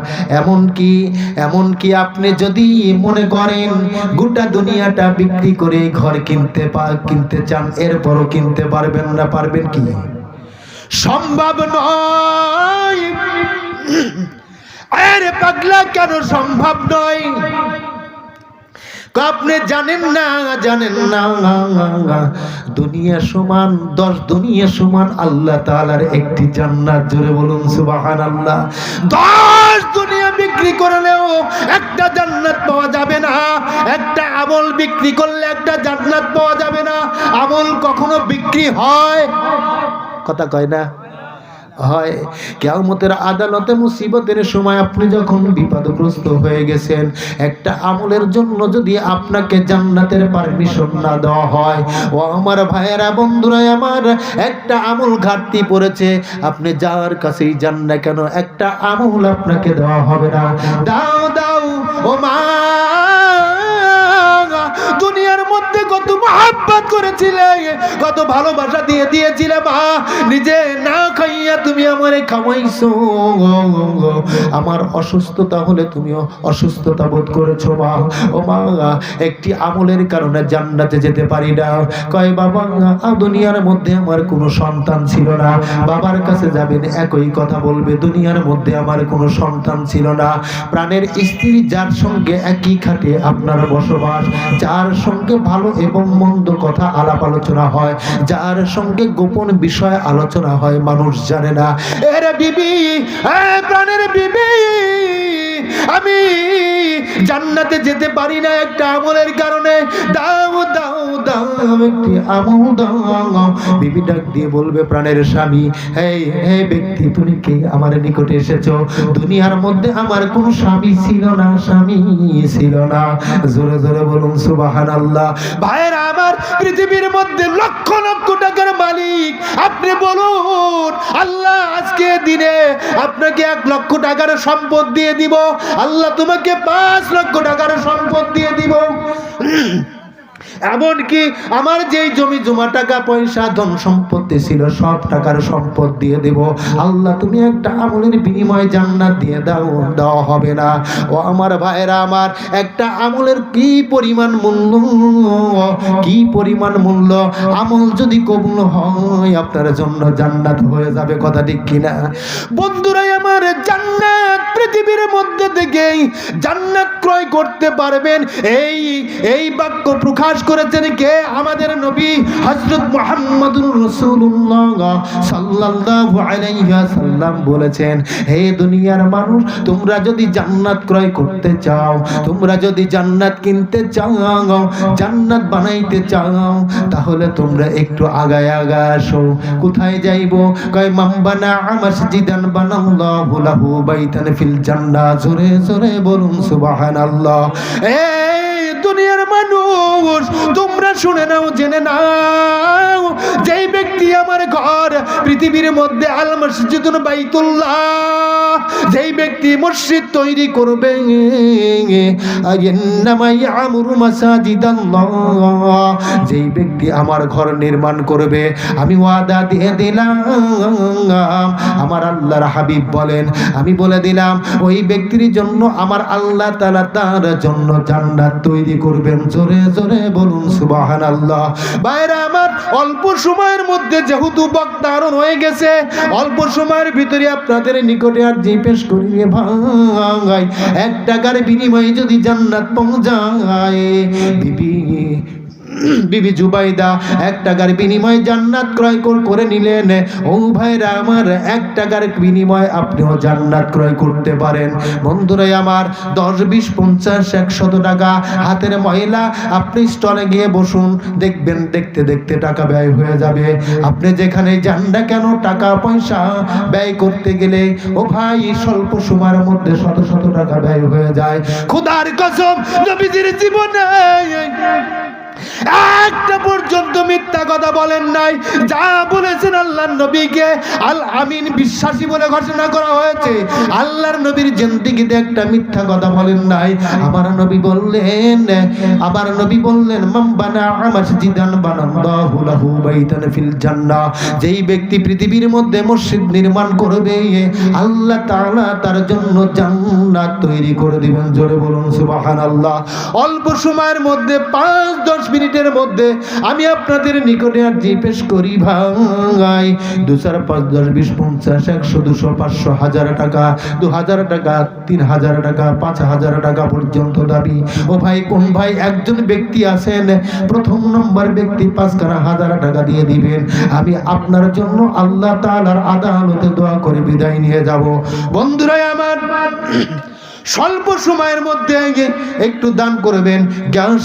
এমনকি আপনি যদি মনে করেন গোটা দুনিয়াটা বিক্রি করে ঘর কিনতে চান, এরপরও কিনতে পারবেন না। পারবেন কি? সম্ভব নয়। আরে পাগলা, কেন সম্ভব নয়? আপনি জানেন না দুনিয়া সমান 10 দুনিয়া সমান আল্লাহ তাআলার একটি জান্নাত। জোরে বলুন সুবহানাল্লাহ। 10 দুনিয়া বিক্রি করলেও একটা জান্নাত পাওয়া যাবে না। একটা আমল বিক্রি করলে একটা জান্নাত পাওয়া যাবে না। আমল কখনো বিক্রি হয়? কথা কয় না, হয়। কিয়ামতের আদালতে মুসিবতের সময় আপনি যখন বিপদগ্রস্ত হয়ে গেছেন, একটা আমলের জন্য যদি আপনাকে জান্নাতের পারমিশন না দেওয়া হয়, ও আমার ভাইয়েরা, বন্ধুরা আমার, একটা আমল ঘাটতি পড়েছে, আপনি যার কাছেই যান না কেন, একটা আমল আপনাকে দেওয়া হবে না। দাও দাও ও মা, দুনিয়ার মধ্যে কত মহব্বত করেছিলে, কত ভালোবাসা দিয়ে দিয়েছিলে মা, নিজে না খাইয়া তুমি আমারে খাওয়াইছো। আমার অসুস্থতা হলে তুমিও অসুস্থতা বোধ করেছো মা। ও মা, একটি আমলের কারণে জান্নাতে যেতে পারি না। কয় বাবা, দুনিয়ার মধ্যে আমার কোনো সন্তান ছিল না। বাবার কাছে যাবেন, একই কথা বলবে, দুনিয়ার মধ্যে আমার কোনো সন্তান ছিল না। প্রাণের স্ত্রী যার সঙ্গে একই খাটে আপনার বসবাস, যার সঙ্গে ভালো এবং মন্দ কথা আলাপ আলোচনা হয়, যার সঙ্গে গোপন বিষয় আলোচনা হয়, মানুষ জানে না। এরে বিবি, প্রাণের বিবি, আমি জান্নাতে যেতে পারি না একটা আমলের কারণে। দাও দাও দাও, একটি আমল দাও। বিবি ডাক দিয়ে বলবে, প্রাণের স্বামী, হে ব্যক্তি, তুমি কে? আমার নিকটে এসেছো। দুনিয়ার মধ্যে আমার কোন স্বামী ছিল না, স্বামী ছিল না। জোরে জোরে বলুন সুবহানাল্লাহ। ভাইরা আমার, পৃথিবীর মধ্যে লক্ষ লক্ষ টাকার মালিক আপনি, বলুন আল্লাহ আজকে দিনে আপনাকে 1 লক্ষ টাকার সম্পদ দিয়ে দিব, আল্লাহ তোমাকে 5 লক্ষ টাকার সম্পদ দিয়ে দিব। এমনকি আমার যেই জমি জমা, টাকা পয়সা, ধন সম্পত্তি ছিল, সব টাকার সম্পদ দিয়ে দেব, আল্লাহ তুমি একটা আমলের বিনিময়ে জান্নাত দিয়ে দাও। দেওয়া হবে না। ও আমার ভাইরা আমার, একটা আমলের কি পরিমাণ মূল্য, কি পরিমাণ মূল্য! আমল যদি কবুল হয়, আপনার জন্য জান্নাত হয়ে যাবে। কথা ঠিক কিনা বন্ধুরা আমার? জান্নাত পৃথিবীর মধ্যে থেকেই জান্নাত ক্রয় করতে পারবেন, এই বাক্য প্রকাশ করেছেন কে? আমাদের নবী হযরত মুহাম্মদুর রাসূলুল্লাহ সাল্লাল্লাহু আলাইহি ওয়াসাল্লাম বলেছেন, হে দুনিয়ার মানুষ, তোমরা যদি জান্নাত ক্রয় করতে চাও, তোমরা যদি জান্নাত কিনতে চাও, জান্নাত বানাইতে চাও, তাহলে তোমরা একটু আগায় আসো। কোথায় যাইবো? কয় মান বানা মসজিদান বানাল্লাহু লাহু বাইতান ফিল জান্নাহ। জোরে জোরে বলুন সুবহানাল্লাহ। দুনিয়ার মানুষ, তোমরা শুনে নাও, জেনে নাও, যেই ব্যক্তি আমার ঘর পৃথিবীর মধ্যে আল মসজিদুন বাইতুল্লাহ, যেই ব্যক্তি মসজিদ তৈরি করবে, যেই ব্যক্তি আমার ঘর নির্মাণ করবে, আমি ওয়াদা দিয়ে দিলাম, আমার আল্লাহর হাবিব বলেন, আমি বলে দিলাম, ওই ব্যক্তির জন্য আমার আল্লাহ তাআলা তার জন্য জান্নাত তৈরি করবেন। জোরে জোরে বলুন সুবহানাল্লাহ। ভাইরা আমার, অল্প সময়ের মধ্যে যেহেতু বক্তারণ হয়ে গেছে, অল্প সময়ের ভিতরে আপনাদের নিকটে আর যে পেশ করিয়ে ভাই, 1 টাকার বিনিময়ে যদি জান্নাত পাওয়া যায়, বিবি বিবি জুবাইদা 1 টাকার বিনিময়ে জান্নাত ক্রয় করে নিলেন। ও ভাইরা আমার, 1 টাকার বিনিময়ে আপনিও জান্নাত ক্রয় করতে পারেন। বন্ধুরা আমার, 10, 20, 50, 100 টাকা হাতের ময়লা, আপনি স্টলে গিয়ে বসুন, দেখবেন দেখতে দেখতে টাকা ব্যয় হয়ে যাবে। আপনি যেখানে যান না কেন, টাকা পয়সা ব্যয় করতে গেলে ও ভাই স্বল্প সময়ের মধ্যে শত শত টাকা ব্যয় হয়ে যায়। খোদার কসম, নবীজির জীবনে একটা পর্যন্ত মিথ্যা কথা বলেন নাই। যা বলেছেন আল্লাহর নবীকে আল আমিন, বিশ্বাসী বলে ঘোষণা করা হয়েছে। আল্লাহর নবীর জিন্দেগিতে একটা মিথ্যা কথা বলেন নাই। আমার নবী বললেন মান বানা মাসজিদান বানাল্লাহু লাহু বাইতান ফিল জান্নাহ, যেই ব্যক্তি পৃথিবীর মধ্যে মসজিদ নির্মাণ করবে আল্লাহ তাআলা তার জন্য জান্নাত তৈরি করে দিবেন। জোরে বলুন সুবহানাল্লাহ। অল্প সময়ের মধ্যে 5-10 মিনিটের মধ্যে আমি আপনাদের নিকটে আর পেশ করি ভাই, 2, 4, 5, 10, 20, 50, 100, 200, 500, 1000 টাকা, 2000 টাকা, 3000 টাকা, 5000 টাকা পর্যন্ত দাবি। ও ভাই, কোন ভাই একজন ব্যক্তি আছেন, প্রথম নম্বর ব্যক্তি 5,000 টাকা দিয়ে দিবেন, আমি আপনার জন্য আল্লাহ তাআলার আদালতে দোয়া করে বিদায় নিয়ে যাব। বন্ধুরা আমার, স্বল্প সময়ের মধ্যে একটু দান করবেন। গ্যাস